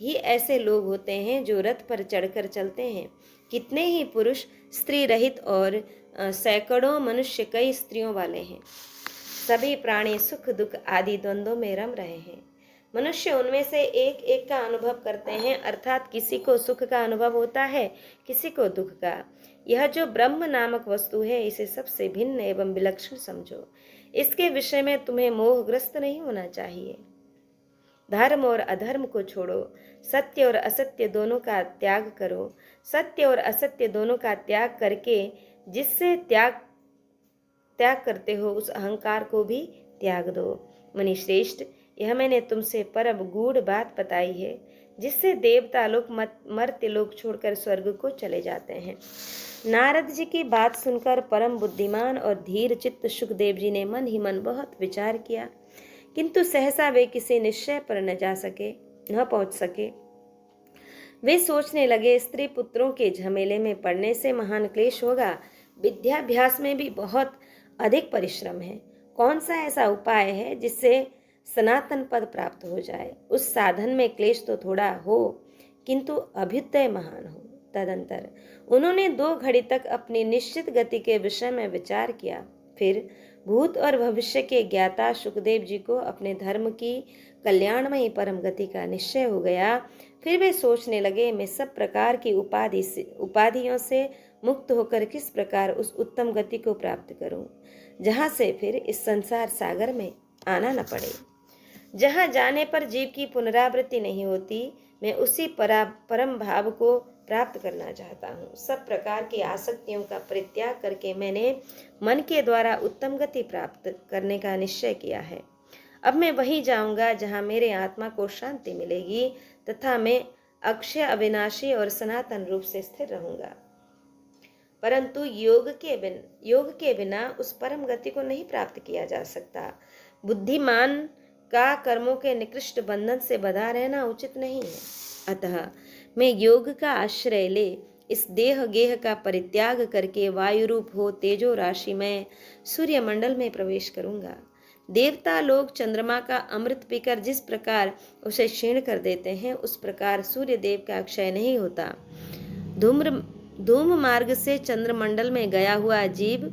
ही ऐसे लोग होते हैं जो रथ पर चढ़कर चलते हैं। कितने ही पुरुष स्त्री रहित और सैकड़ों मनुष्य कई स्त्रियों वाले हैं। सभी प्राणी सुख दुख आदि द्वंद्वों में रम रहे हैं। मनुष्य उनमें से एक एक का अनुभव करते हैं, अर्थात किसी को सुख का अनुभव होता है, किसी को दुख का। यह जो ब्रह्म नामक वस्तु है, इसे सबसे भिन्न एवं विलक्षण समझो। इसके विषय में तुम्हें मोहग्रस्त नहीं होना चाहिए। धर्म और अधर्म को छोड़ो, सत्य और असत्य दोनों का त्याग करो। सत्य और असत्य दोनों का त्याग करके जिससे त्याग करते हो, उस अहंकार को भी त्याग दो। मुनिश्रेष्ठ, यह मैंने तुमसे परम गूढ़ बात बताई है, जिससे देवता लोग मर्त्य लोग छोड़कर स्वर्ग को चले जाते हैं। नारद जी की बात सुनकर परम बुद्धिमान और धीर चित्त सुखदेव जी ने मन ही मन बहुत विचार किया, किंतु सहसा वे किसी निश्चय पर न पहुंच सके। वे सोचने लगे, स्त्री पुत्रों के झमेले में पड़ने से महान क्लेश होगा। विद्याभ्यास में भी बहुत अधिक परिश्रम है। कौन सा ऐसा उपाय है जिससे सनातन पद प्राप्त हो जाए? उस साधन में क्लेश तो थोड़ा हो, किंतु अभ्युदय महान हो। तदंतर उन्होंने 2 घड़ी तक अपनी निश्चित गति के विषय में विचार किया। फिर भूत और भविष्य के ज्ञाता सुखदेव जी को अपने धर्म की कल्याणमयी परम गति का निश्चय हो गया। फिर वे सोचने लगे, मैं सब प्रकार की उपाधियों से मुक्त होकर किस प्रकार उस उत्तम गति को प्राप्त करूं, जहां से फिर इस संसार सागर में आना न पड़े। जहां जाने पर जीव की पुनरावृत्ति नहीं होती, मैं उसी परम भाव को प्राप्त करना चाहता हूँ। सब प्रकार की आसक्तियों का परित्याग करके मैंने मन के द्वारा उत्तम गति प्राप्त करने का निश्चय किया है। अब मैं वहीं जाऊंगा जहाँ मेरे आत्मा को शांति मिलेगी तथा मैं अक्षय, अविनाशी और सनातन रूप से स्थिर रहूंगा। परंतु योग के बिना उस परम गति को नहीं प्राप्त किया जा सकता। बुद्धिमान का कर्मों के निकृष्ट बंधन से बंधा रहना उचित नहीं है। अतः मैं योग का आश्रय ले इस देह गेह का परित्याग करके वायु रूप हो तेजो राशि में सूर्यमंडल में प्रवेश करूंगा। देवता लोग चंद्रमा का अमृत पीकर जिस प्रकार उसे क्षीण कर देते हैं, उस प्रकार सूर्य देव का क्षय नहीं होता। धूम मार्ग से चंद्रमंडल में गया हुआ जीव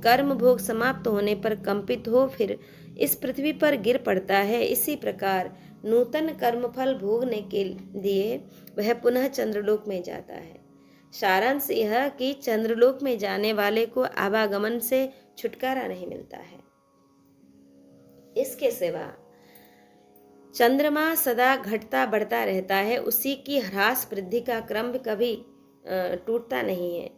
कर्म भोग समाप्त होने पर कंपित हो फिर इस पृथ्वी पर गिर पड़ता है। इसी प्रकार नूतन कर्मफल भोगने के लिए वह पुनः चंद्रलोक में जाता है। सारांश यह कि चंद्रलोक में जाने वाले को आवागमन से छुटकारा नहीं मिलता है। इसके सिवा चंद्रमा सदा घटता बढ़ता रहता है, उसी की ह्रास वृद्धि का क्रम कभी टूटता नहीं है।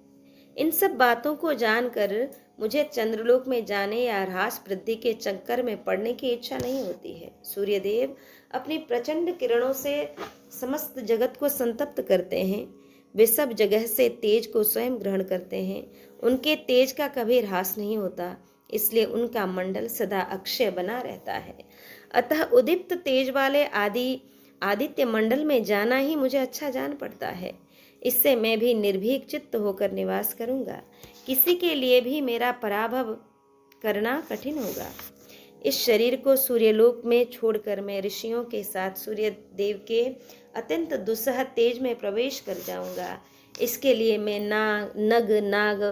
इन सब बातों को जानकर मुझे चंद्रलोक में जाने या ह्रास वृद्धि के चक्कर में पड़ने की इच्छा नहीं होती है। सूर्यदेव अपनी प्रचंड किरणों से समस्त जगत को संतप्त करते हैं। वे सब जगह से तेज को स्वयं ग्रहण करते हैं। उनके तेज का कभी ह्रास नहीं होता, इसलिए उनका मंडल सदा अक्षय बना रहता है। अतः उदीप्त तेज वाले आदित्य मंडल में जाना ही मुझे अच्छा जान पड़ता है। इससे मैं भी निर्भीक चित्त होकर निवास करूंगा। किसी के लिए भी मेरा पराभव करना कठिन होगा। इस शरीर को सूर्यलोक में छोड़कर मैं ऋषियों के साथ सूर्य देव के अत्यंत दुस्सह तेज में प्रवेश कर जाऊंगा। इसके लिए मैं नाग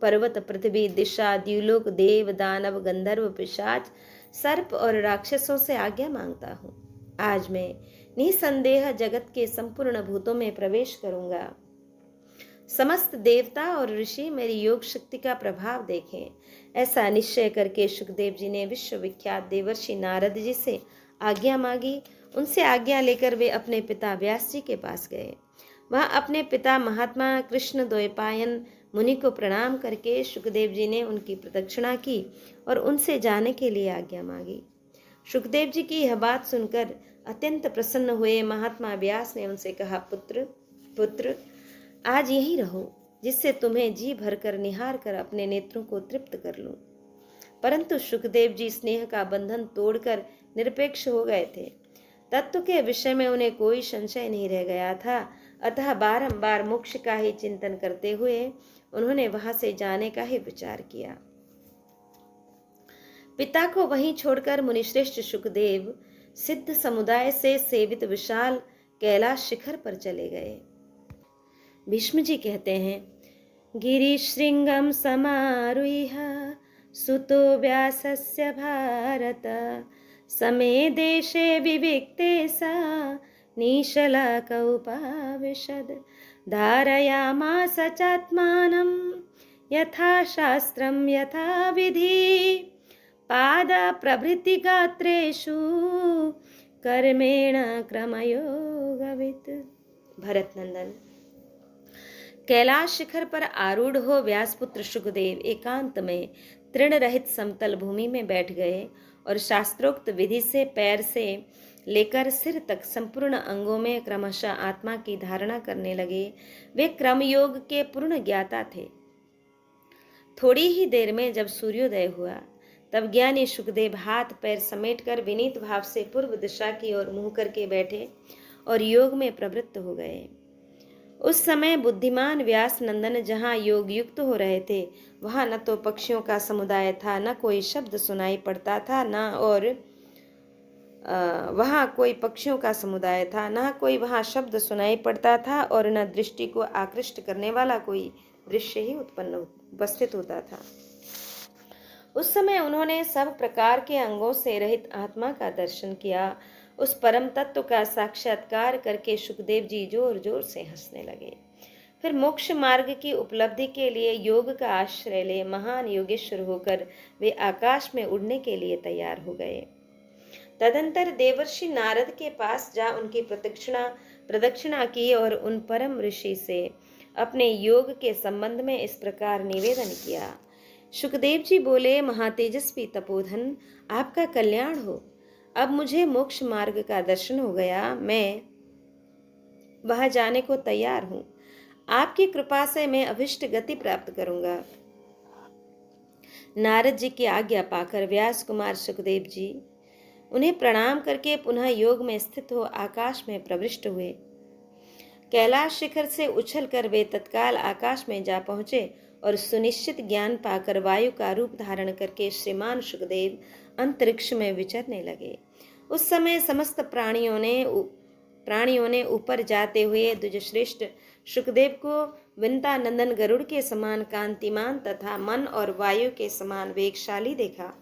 पर्वत, पृथ्वी, दिशा, द्युलोक, देव, दानव, गंधर्व, पिशाच, सर्प और राक्षसों से आज्ञा मांगता हूँ। आज मैं निसंदेह जगत के संपूर्ण भूतों में प्रवेश करूंगा। समस्त देवता और ऋषि मेरी योग शक्ति का प्रभाव देखें। ऐसा निश्चय करके सुखदेव जी ने विश्वविख्यात देवर्षि नारद जी से आज्ञा मांगी। उनसे आज्ञा लेकर वे अपने पिता व्यास जी के पास गए। वहां अपने पिता महात्मा कृष्ण द्वैपायन मुनि को प्रणाम करके सुखदेव जी ने उनकी प्रदक्षिणा की और उनसे जाने के लिए आज्ञा मांगी। सुखदेव जी की यह बात सुनकर अत्यंत प्रसन्न हुए महात्मा व्यास ने उनसे कहा, पुत्र आज यहीं रहो, जिससे तुम्हें जी भरकर निहार कर अपने नेत्रों को तृप्त कर लूं। परंतु सुखदेव जी स्नेह का बंधन तोड़कर निरपेक्ष हो गए थे। तत्व के विषय में उन्हें कोई संशय नहीं रह गया था। अतः बारंबार मोक्ष का ही चिंतन करते हुए उन्होंने वहां से जाने का ही विचार किया। पिता को वहीं छोड़कर मुनिश्रेष्ठ सुखदेव सिद्ध समुदाय से सेवित विशाल कैलाश शिखर पर चले गए। भीष्म जी कहते हैं, गिरिशृंगम समारुह्य सुतो व्यासस्य भारत, समे देशे विविक्ते सा निशलाकौपाविशद, धारयामास चात्मानं यथा शास्त्रं यथा विधि, पाद प्रभृति गात्रेषु कर्मेण क्रमयोगवित्। भरत नंदन, कैलाश शिखर पर आरूढ़ हो व्यासपुत्र सुखदेव एकांत में तृण रहित समतल भूमि में बैठ गए और शास्त्रोक्त विधि से पैर से लेकर सिर तक संपूर्ण अंगों में क्रमशः आत्मा की धारणा करने लगे। वे क्रमयोग के पूर्ण ज्ञाता थे। थोड़ी ही देर में जब सूर्योदय हुआ तब ज्ञानी सुखदेव हाथ पैर समेटकर विनीत भाव से पूर्व दिशा की ओर मुंह करके बैठे और योग में प्रवृत्त हो गए। उस समय बुद्धिमान व्यास नंदन जहाँ योग युक्त हो रहे थे वहां न तो पक्षियों का समुदाय था, न कोई शब्द सुनाई पड़ता था, वहां कोई पक्षियों का समुदाय था, न कोई वहां शब्द सुनाई पड़ता था और न दृष्टि को आकृष्ट करने वाला कोई दृश्य ही उपस्थित होता था। उस समय उन्होंने सब प्रकार के अंगों से रहित आत्मा का दर्शन किया। उस परम तत्व का साक्षात्कार करके सुखदेव जी जोर जोर से हंसने लगे। फिर मोक्ष मार्ग की उपलब्धि के लिए योग का आश्रय ले महान योगेश्वर होकर वे आकाश में उड़ने के लिए तैयार हो गए। तदंतर देवर्षि नारद के पास जा उनकी प्रदक्षिणा की और उन परम ऋषि से अपने योग के संबंध में इस प्रकार निवेदन किया। सुखदेव जी बोले, महातेजस्वी तपोधन, आपका कल्याण हो। अब मुझे मोक्ष मार्ग का दर्शन हो गया। मैं वहां जाने को तैयार हूं। आपकी कृपा से मैं अभिष्ट गति प्राप्त करूंगा। नारद जी की आज्ञा पाकर व्यास कुमार सुखदेव जी उन्हें प्रणाम करके पुनः योग में स्थित हो आकाश में प्रविष्ट हुए। कैलाश शिखर से उछलकर वे तत्काल आकाश में जा पहुंचे और सुनिश्चित ज्ञान पाकर वायु का रूप धारण करके श्रीमान सुखदेव अंतरिक्ष में विचरने लगे। उस समय समस्त प्राणियों ने ऊपर जाते हुए द्विजश्रेष्ठ सुखदेव को विंता नंदन गरुड़ के समान कांतिमान तथा मन और वायु के समान वेगशाली देखा।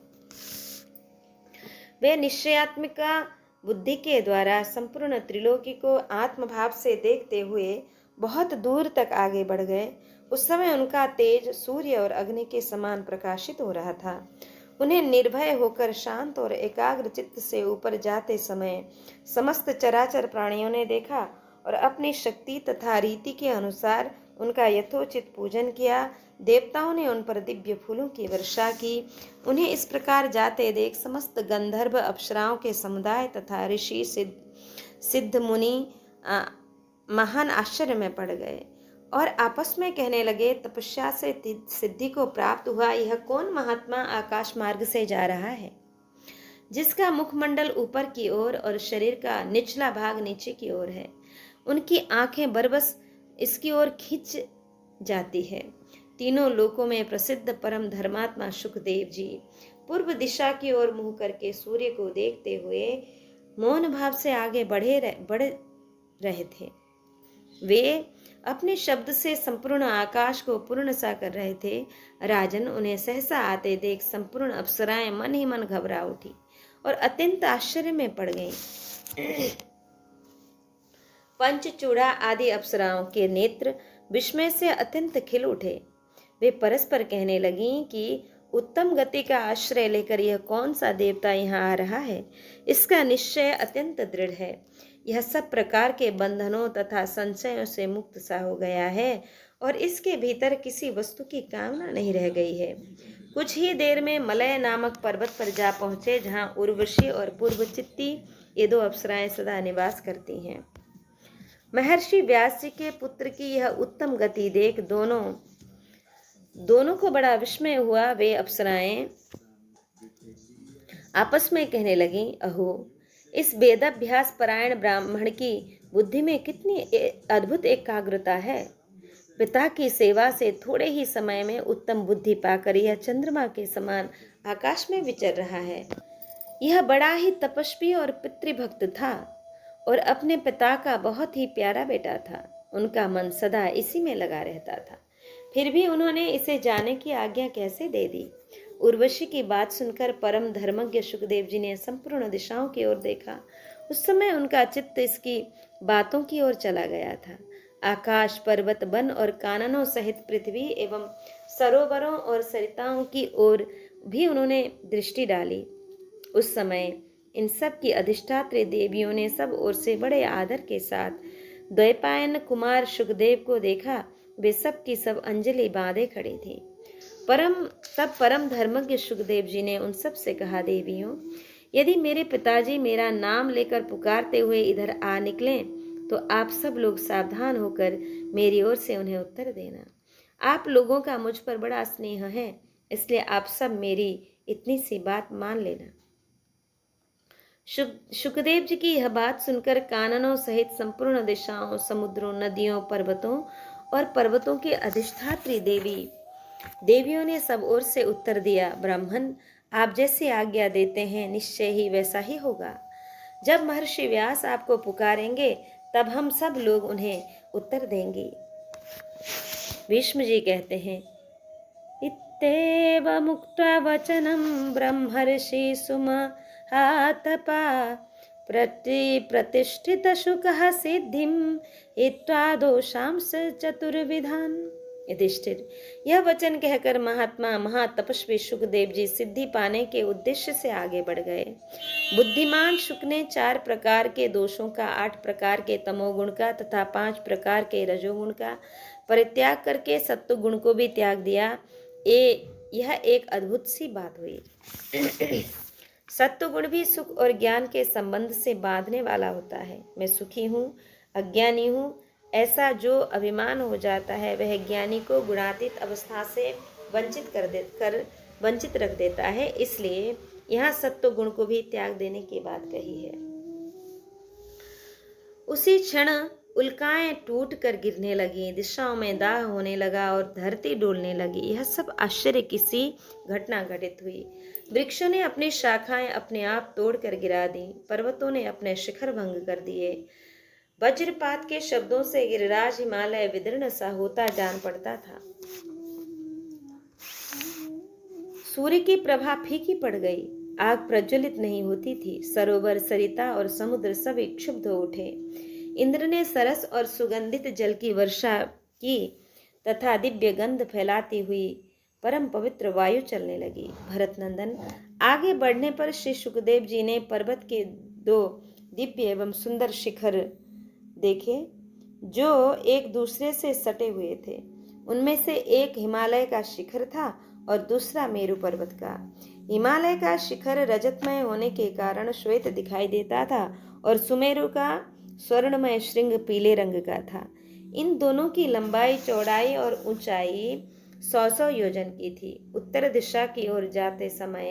वे निश्चयात्मिका बुद्धि के द्वारा संपूर्ण त्रिलोकी को आत्मभाव से देखते हुए बहुत दूर तक आगे बढ़ गए। उस समय उनका तेज सूर्य और अग्नि के समान प्रकाशित हो रहा था। उन्हें निर्भय होकर शांत और एकाग्र चित्त से ऊपर जाते समय समस्त चराचर प्राणियों ने देखा और अपनी शक्ति तथा रीति के अनुसार उनका यथोचित पूजन किया। देवताओं ने उन पर दिव्य फूलों की वर्षा की। उन्हें इस प्रकार जाते देख समस्त गंधर्व अप्सराओं के समुदाय तथा ऋषि सिद्ध मुनि महान आश्चर्य में पड़ गए और आपस में कहने लगे, तपस्या से सिद्धि को प्राप्त हुआ यह कौन महात्मा आकाश मार्ग से जा रहा है, जिसका मुखमंडल ऊपर की ओर और शरीर का निचला भाग नीचे की ओर है। उनकी आंखें बरबस इसकी ओर खींच जाती है। तीनों लोकों में प्रसिद्ध परम धर्मात्मा सुखदेव जी पूर्व दिशा की ओर मुंह करके सूर्य को देखते हुए मौन भाव से आगे बढ़ रहे थे। वे अपने शब्द से संपूर्ण आकाश को पूर्ण सा कर रहे थे। राजन, उन्हें सहसा आते देख संपूर्ण अप्सराएं मन ही मन घबरा उठी और अत्यंत आश्चर्य में पड़ गईं। पंचचूड़ा आदि अप्सराओं के नेत्र विस्मय से अत्यंत खिल उठे। वे परस्पर कहने लगीं कि उत्तम गति का आश्रय लेकर यह कौन सा देवता यहाँ आ रहा है। इसका निश्चय अत्यंत दृढ़ है। यह सब प्रकार के बंधनों तथा संशयों से मुक्त सा हो गया है और इसके भीतर किसी वस्तु की कामना नहीं रह गई है। कुछ ही देर में मलय नामक पर्वत पर जा पहुंचे, जहाँ उर्वशी और पूर्वचित्ती ये दो अप्सराएं सदा निवास करती हैं। महर्षि व्यास जी के पुत्र की यह उत्तम गति देख दोनों को बड़ा विस्मय हुआ। वे अप्सराएं आपस में कहने लगीं, अहो, इस वेदाभ्यास परायण ब्राह्मण की बुद्धि में कितनी अद्भुत एकाग्रता है। पिता की सेवा से थोड़े ही समय में उत्तम बुद्धि पाकर यह चंद्रमा के समान आकाश में विचर रहा है। यह बड़ा ही तपस्वी और पितृभक्त था और अपने पिता का बहुत ही प्यारा बेटा था। उनका मन सदा इसी में लगा रहता था। फिर भी उन्होंने इसे जाने की आज्ञा कैसे दे दी। उर्वशी की बात सुनकर परम धर्मज्ञ सुखदेव जी ने संपूर्ण दिशाओं की ओर देखा। उस समय उनका चित्त इसकी बातों की ओर चला गया था। आकाश, पर्वत, वन और काननों सहित पृथ्वी एवं सरोवरों और सरिताओं की ओर भी उन्होंने दृष्टि डाली। उस समय इन सब की अधिष्ठात्री देवियों ने सब ओर से बड़े आदर के साथ द्वैपायन कुमार सुखदेव को देखा। वे सब की सब अंजलि बांधे खड़ी थी। परम धर्मज्ञ सुखदेव जी ने उन सब से कहा, देवियों, यदि मेरे पिताजी मेरा नाम लेकर पुकारते हुए इधर आ निकलें तो आप सब लोग सावधान होकर मेरी ओर से उन्हें उत्तर देना। आप लोगों का मुझ पर बड़ा स्नेह है, इसलिए आप सब मेरी इतनी सी बात मान लेना। सुखदेव जी की यह बात सुनकर काननों सहित संपूर्ण दिशाओं, समुद्रों, नदियों, पर्वतों और पर्वतों की अधिष्ठात्री देवियों ने सब ओर से उत्तर दिया, ब्राह्मण, आप जैसी आज्ञा देते हैं निश्चय ही वैसा ही होगा। जब महर्षि व्यास आपको पुकारेंगे तब हम सब लोग उन्हें उत्तर देंगे। भीष्म जी कहते हैं, इत्येव मुक्त्वा वचनं ब्रह्मर्षि सुमहातपा प्रतिष्ठित शुकः सिद्धिं हित्वा दोषांश चतुर्विधान्। युधिष्ठिर, यह वचन कहकर महात्मा महातपस्वी सुखदेव जी सिद्धि पाने के उद्देश्य से आगे बढ़ गए। बुद्धिमान शुक ने 4 प्रकार के दोषों का, 8 प्रकार के तमोगुण का तथा 5 प्रकार के रजोगुण का परित्याग करके सत्वगुण को भी त्याग दिया। यह एक अद्भुत सी बात हुई। सत्वगुण भी सुख और ज्ञान के संबंध से बांधने वाला होता है। मैं सुखी हूँ, अज्ञानी हूँ, ऐसा जो अभिमान हो जाता है वह ज्ञानी को गुणातीत अवस्था से वंचित रख देता है। इसलिए यहाँ सत्व गुण को भी त्याग देने की बात कही है। उसी क्षण उल्काएं टूट कर गिरने लगी, दिशाओं में दाह होने लगा और धरती डोलने लगी। यह सब आश्चर्य की सी घटना घटित हुई। वृक्षों ने अपनी शाखाएं अपने आप तोड़कर गिरा दी, पर्वतों ने अपने शिखर भंग कर दिए। वज्रपात के शब्दों से गिरिराज हिमालय विदीर्ण सा होता जान पड़ता था। सूर्य की प्रभा फीकी पड़ गई, आग प्रज्वलित नहीं होती थी। सरोवर, सरिता और समुद्र सब क्षुब्ध हो उठे। इंद्र ने सरस और सुगंधित जल की वर्षा की तथा दिव्य गंध फैलाती हुई परम पवित्र वायु चलने लगी। भरत नंदन, आगे बढ़ने पर श्री सुखदेव जी ने पर्वत के 2 दिव्य एवं सुंदर शिखर देखे जो एक दूसरे से सटे हुए थे। उनमें से एक हिमालय का शिखर था और दूसरा मेरु पर्वत का। हिमालय का शिखर रजतमय होने के कारण श्वेत दिखाई देता था और सुमेरु का स्वर्णमय श्रृंग पीले रंग का था। इन दोनों की लंबाई, चौड़ाई और ऊंचाई 100 योजन की थी। उत्तर दिशा की ओर जाते समय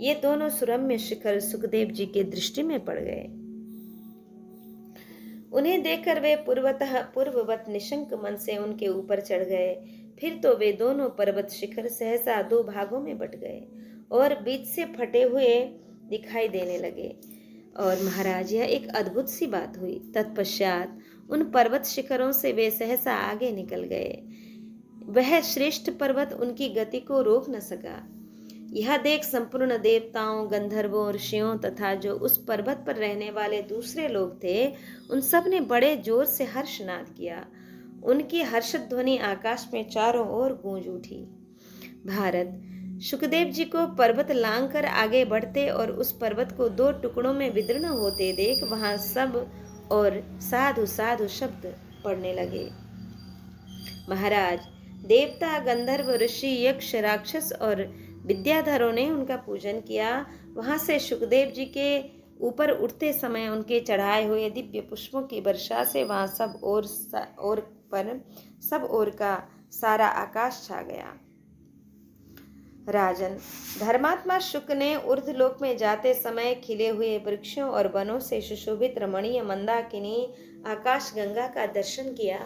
ये दोनों सुरम्य शिखर सुखदेव जी के दृष्टि में पड़ गए। उन्हें देखकर वे पूर्ववत निशंक मन से उनके ऊपर चढ़ गए। फिर तो वे दोनों पर्वत शिखर सहसा दो भागों में बट गए और बीच से फटे हुए दिखाई देने लगे। और महाराज, यह एक अद्भुत सी बात हुई। तत्पश्चात उन पर्वत शिखरों से वे सहसा आगे निकल गए। वह श्रेष्ठ पर्वत उनकी गति को रोक न सका। यह देख संपूर्ण देवताओं, गंधर्वों, ऋषियों तथा जो उस पर्वत पर रहने वाले दूसरे लोग थे, उन सब ने बड़े जोर से हर्षनाद किया। उनकी हर्षध्वनि ध्वनि आकाश में चारों ओर गूंज उठी। भारत, सुखदेव जी को पर्वत लांग कर आगे बढ़ते और उस पर्वत को दो टुकड़ों में विदीर्ण होते देख वहां सब और साधु साधु शब्द पड़ने लगे। महाराज, देवता, गंधर्व, ऋषि, यक्ष, राक्षस और विद्याधरों ने उनका पूजन किया। वहां से सुखदेव जी के ऊपर उठते समय उनके चढ़ाए हुए दिव्य पुष्पों की वर्षा से वहां सब ओर का सारा आकाश छा गया। राजन, धर्मात्मा शुक ने ऊर्ध्वलोक में जाते समय खिले हुए वृक्षों और वनों से सुशोभित रमणीय मंदाकिनी आकाश गंगा का दर्शन किया।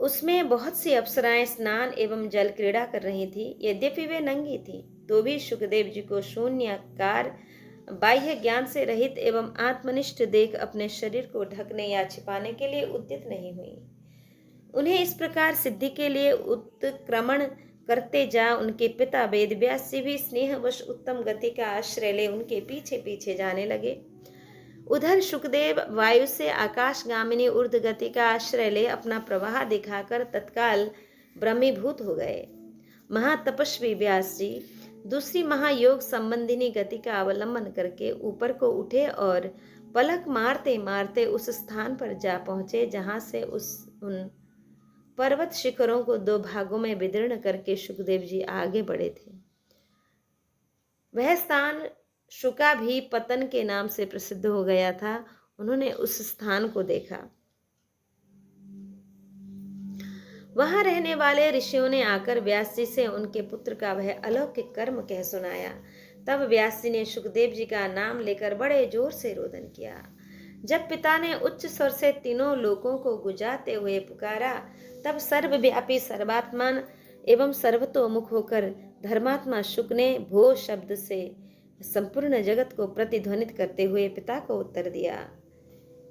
उसमें बहुत सी अप्सराएं स्नान एवं जल क्रीड़ा कर रही थी। यद्यपि वे नंगी थी तो भी सुखदेव जी को शून्याकार, बाह्य ज्ञान से रहित एवं आत्मनिष्ठ देख अपने शरीर को ढकने या छिपाने के लिए उद्यत नहीं हुई। उन्हें इस प्रकार सिद्धि के लिए उत्क्रमण करते जा उनके पिता वेदव्यास जी भी स्नेहवश उत्तम गति का आश्रय ले उनके पीछे पीछे जाने लगे। उधर सुखदेव वायु से आकाशगामिनी ऊर्ध्व गति का आश्रय ले अपना प्रवाह दिखाकर तत्काल ब्रह्मीभूत हो गए। महातपस्वी व्यास जी दूसरी महायोग संबंधिनी गति का अवलंबन करके ऊपर को उठे और पलक मारते मारते उस स्थान पर जा पहुंचे जहां से उन पर्वत शिखरों को दो भागों में विदीर्ण करके सुखदेव जी आगे बढ़े थे। वह स्थान शुका भी पतन के नाम से प्रसिद्ध हो गया था। उन्होंने उस स्थान को देखा। वहां रहने वाले ऋषियों ने आकर व्यास जी से उनके पुत्र का वह अलौकिक कर्म कह सुनाया। तब व्यास जी ने सुखदेव जी का नाम लेकर बड़े जोर से रोदन किया। जब पिता ने उच्च स्वर से तीनों लोकों को गुजाते हुए पुकारा, तब सर्वव्यापी, सर्वात्मान एवं सर्वतोमुख होकर धर्मात्मा शुक ने भो शब्द से संपूर्ण जगत को प्रतिध्वनित करते हुए पिता को उत्तर दिया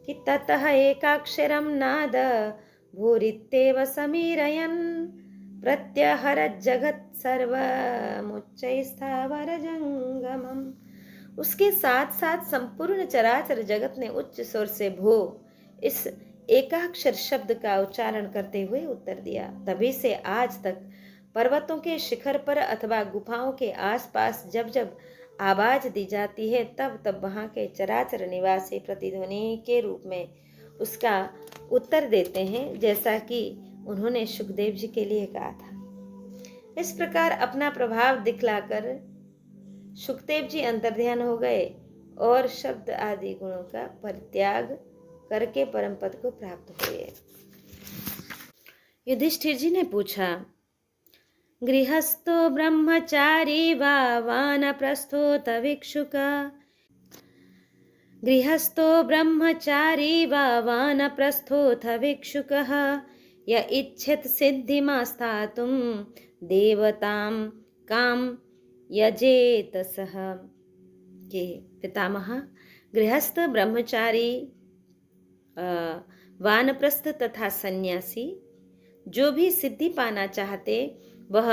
कि ततः एकाक्षरम नाद भूरित्येव समीरयन् प्रत्यहरत् जगत् सर्वमुच्चैः स्थावर जंगमम्। उसके साथ साथ संपूर्ण चराचर जगत ने उच्च स्वर से भो इस एकाक्षर शब्द का उच्चारण करते हुए उत्तर दिया। तभी से आज तक पर्वतों के शिखर पर अथवा गुफाओं के आसपास जब जब आवाज दी जाती है तब तब वहां के चराचर निवासी प्रतिध्वनि के रूप में उसका उत्तर देते हैं, जैसा कि उन्होंने सुखदेव जी के लिए कहा था। इस प्रकार अपना प्रभाव दिखलाकर सुखदेव जी अंतर्ध्यान हो गए और शब्द आदि गुणों का परित्याग करके परम पद को प्राप्त हुए। युधिष्ठिर जी ने पूछा, गृहस्थो ब्रह्मचारी वा वानप्रस्थोत भिक्षुक? गृहस्थो ब्रह्मचारी वा वानप्रस्थोत भिक्षुकः य इच्छेत सिद्धिमास्थातुं देवतां काम यजेत सह। के पितामह, गृहस्थ, ब्रह्मचारी, वानप्रस्थ तथा सन्यासी जो भी सिद्धि पाना चाहते वह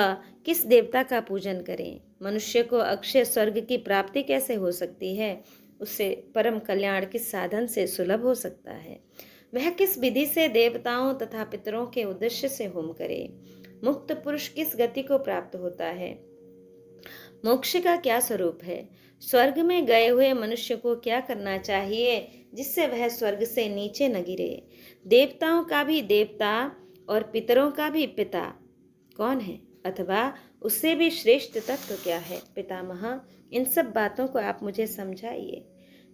किस देवता का पूजन करें? मनुष्य को अक्षय स्वर्ग की प्राप्ति कैसे हो सकती है? उससे परम कल्याण किस साधन से सुलभ हो सकता है? वह किस विधि से देवताओं तथा पितरों के उद्देश्य से होम करे? मुक्त पुरुष किस गति को प्राप्त होता है? मोक्ष का क्या स्वरूप है? स्वर्ग में गए हुए मनुष्य को क्या करना चाहिए जिससे वह स्वर्ग से नीचे न गिरे? देवताओं का भी देवता और पितरों का भी पिता कौन है, अथवा उससे भी श्रेष्ठ तत्व क्या है? पितामह, इन सब बातों को आप मुझे समझाइए।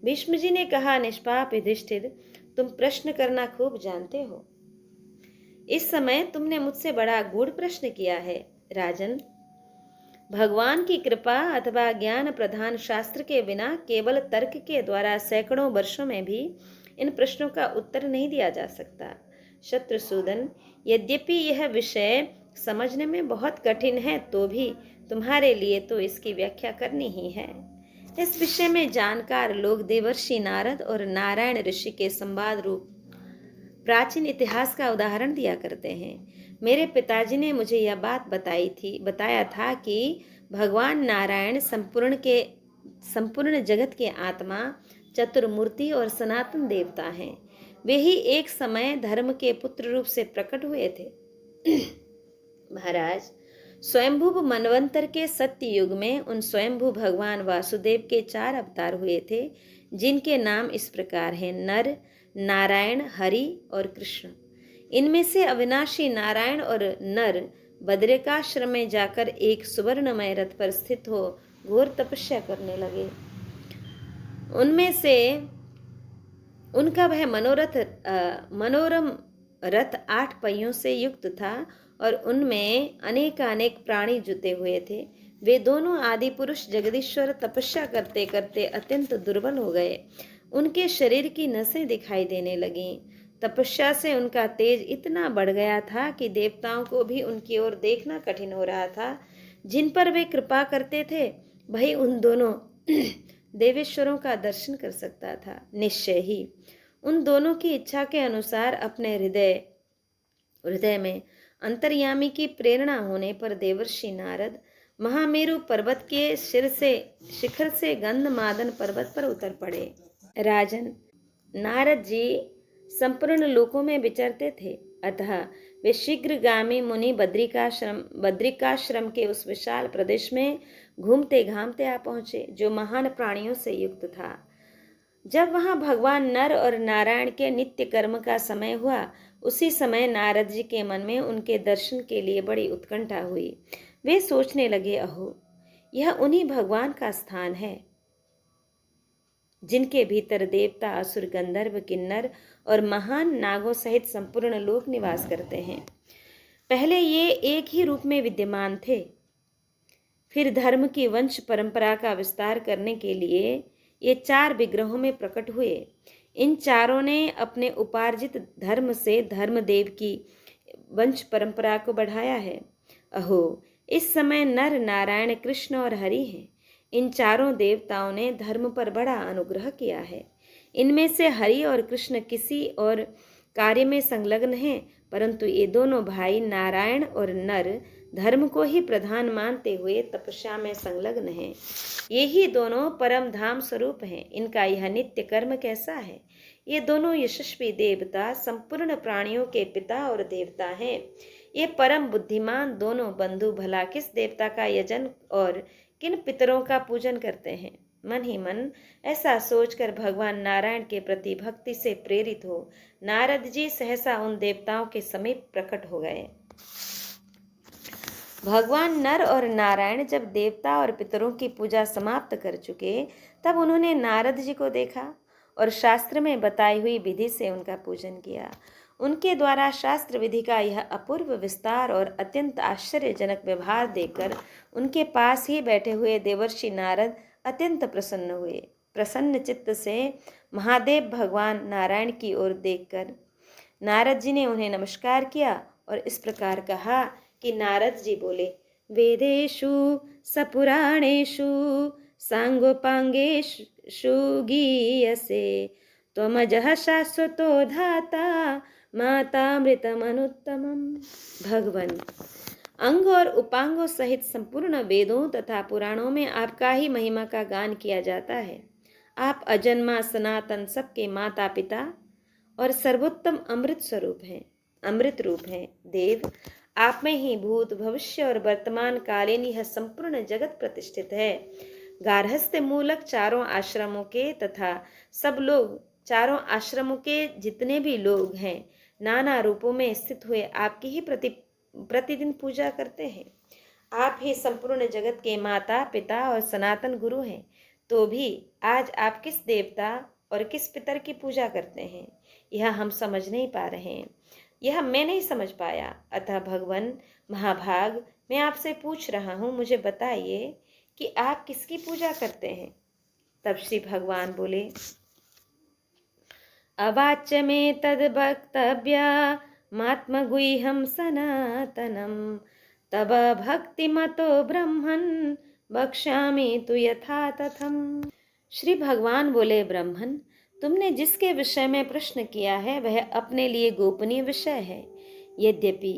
भीष्म जी ने कहा, निष्पाप युधिष्ठिर, तुम प्रश्न करना खूब जानते हो। इस समय तुमने मुझसे बड़ा गूढ़ प्रश्न किया है। राजन, भगवान की कृपा अथवा ज्ञान प्रधान शास्त्र के बिना केवल तर्क के द्वारा सैकड़ों वर्षों में भी इन प्रश्नों का उत्तर नहीं दिया जा सकता। शत्रुसूदन, यद्यपि यह विषय समझने में बहुत कठिन है तो भी तुम्हारे लिए तो इसकी व्याख्या करनी ही है। इस विषय में जानकार लोग देवर्षि नारद और नारायण ऋषि के संवाद रूप प्राचीन इतिहास का उदाहरण दिया करते हैं। मेरे पिताजी ने मुझे यह बात बताया था कि भगवान नारायण संपूर्ण जगत के आत्मा, चतुर्मूर्ति और सनातन देवता हैं। वे ही एक समय धर्म के पुत्र रूप से प्रकट हुए थे। महाराज, स्वयंभू मनवंतर के सत्य युग में उन स्वयंभू भगवान वासुदेव के 4 अवतार हुए थे, जिनके नाम इस प्रकार हैं: नर, नारायण, हरि और कृष्ण। इनमें से अविनाशी नारायण और नर बद्रिकाश्रम में जाकर एक सुवर्णमय रथ पर स्थित हो घोर तपस्या करने लगे। उनमें से उनका वह मनोरम रथ 8 पहियों से युक्त था और उनमें अनेक प्राणी जुटे हुए थे। वे दोनों आदि पुरुष जगदीश्वर तपस्या करते करते अत्यंत दुर्बल हो गए। उनके शरीर की नसें दिखाई देने लगीं। तपस्या से उनका तेज इतना बढ़ गया था कि देवताओं को भी उनकी ओर देखना कठिन हो रहा था। जिन पर वे कृपा करते थे वही उन दोनों देवेश्वरों का दर्शन कर सकता था। निश्चय ही उन दोनों की इच्छा के अनुसार अपने हृदय में अंतर्यामी की प्रेरणा होने पर देवर्षि नारद महामेरु पर्वत के शिखर से गंधमादन पर्वत पर उतर पड़े। राजन, नारद जी संपूर्ण लोकों में विचरते थे, अतः वे शीघ्रगामी मुनि बद्रिकाश्रम के उस विशाल प्रदेश में घूमते घामते आ पहुंचे, जो महान प्राणियों से युक्त था। जब वहां भगवान नर और नारायण के नित्य कर्म का समय हुआ, उसी समय नारद जी के मन में उनके दर्शन के लिए बड़ी उत्कंठा हुई। वे सोचने लगे, अहो, यह उन्हीं भगवान का स्थान है जिनके भीतर देवता, असुर, गंधर्व, किन्नर और महान नागों सहित संपूर्ण लोक निवास करते हैं। पहले ये एक ही रूप में विद्यमान थे, फिर धर्म की वंश परंपरा का विस्तार करने के लिए ये 4 विग्रहों में प्रकट हुए। इन चारों ने अपने उपार्जित धर्म से धर्मदेव की वंश परंपरा को बढ़ाया है। अहो, इस समय नर, नारायण, कृष्ण और हरि हैं। इन चारों देवताओं ने धर्म पर बड़ा अनुग्रह किया है। इनमें से हरि और कृष्ण किसी और कार्य में संलग्न हैं, परंतु ये दोनों भाई नारायण और नर धर्म को ही प्रधान मानते हुए तपस्या में संलग्न हैं। ये ही दोनों परम धाम स्वरूप हैं। इनका यह नित्य कर्म कैसा है? ये दोनों यशस्वी देवता संपूर्ण प्राणियों के पिता और देवता हैं। ये परम बुद्धिमान दोनों बंधु भला किस देवता का यजन और किन पितरों का पूजन करते हैं? मन ही मन ऐसा सोचकर भगवान नारायण के प्रति भक्ति से प्रेरित हो नारद जी सहसा उन देवताओं के समीप प्रकट हो गए। भगवान नर और नारायण जब देवता और पितरों की पूजा समाप्त कर चुके, तब उन्होंने नारद जी को देखा और शास्त्र में बताई हुई विधि से उनका पूजन किया। उनके द्वारा शास्त्र विधि का यह अपूर्व विस्तार और अत्यंत आश्चर्यजनक व्यवहार देखकर उनके पास ही बैठे हुए देवर्षि नारद अत्यंत प्रसन्न हुए। प्रसन्न चित्त से महादेव भगवान नारायण की ओर देखकर नारद जी ने उन्हें नमस्कार किया और इस प्रकार कहा कि नारद जी बोले, वेदेषु सपुराणेषु सांगोपांगेषु गीयसे त्वमजः शाश्वतो धाता मातामृतमनुत्तमम्। भगवन, अंग और उपांगों सहित संपूर्ण वेदों तथा पुराणों में आपका ही महिमा का गान किया जाता है। आप अजन्मा, सनातन, सबके माता पिता और सर्वोत्तम अमृत रूप हैं। देव, आप में ही भूत, भविष्य और वर्तमान कालीन यह संपूर्ण जगत प्रतिष्ठित है। गार्हस्थ्य मूलक चारों आश्रमों के तथा सब लोग, चारों आश्रमों के जितने भी लोग हैं, नाना रूपों में स्थित हुए आपकी ही प्रतिदिन पूजा करते हैं। आप ही संपूर्ण जगत के माता पिता और सनातन गुरु हैं। तो भी आज आप किस देवता और किस पितर की पूजा करते हैं, यह हम समझ नहीं पा रहे हैं। यह मैं नहीं समझ पाया। अतः भगवान महाभाग, मैं आपसे पूछ रहा हूँ, मुझे बताइए कि आप किसकी पूजा करते हैं? तब श्री भगवान बोले, अवाच्य में तद वक्तव्या मात्मगुह्यं सनातनं तव भक्तिमतो ब्रह्मन् बक्ष्यामि तु यथा तथम। श्री भगवान बोले, ब्रह्मन, तुमने जिसके विषय में प्रश्न किया है वह अपने लिए गोपनीय विषय है। यद्यपि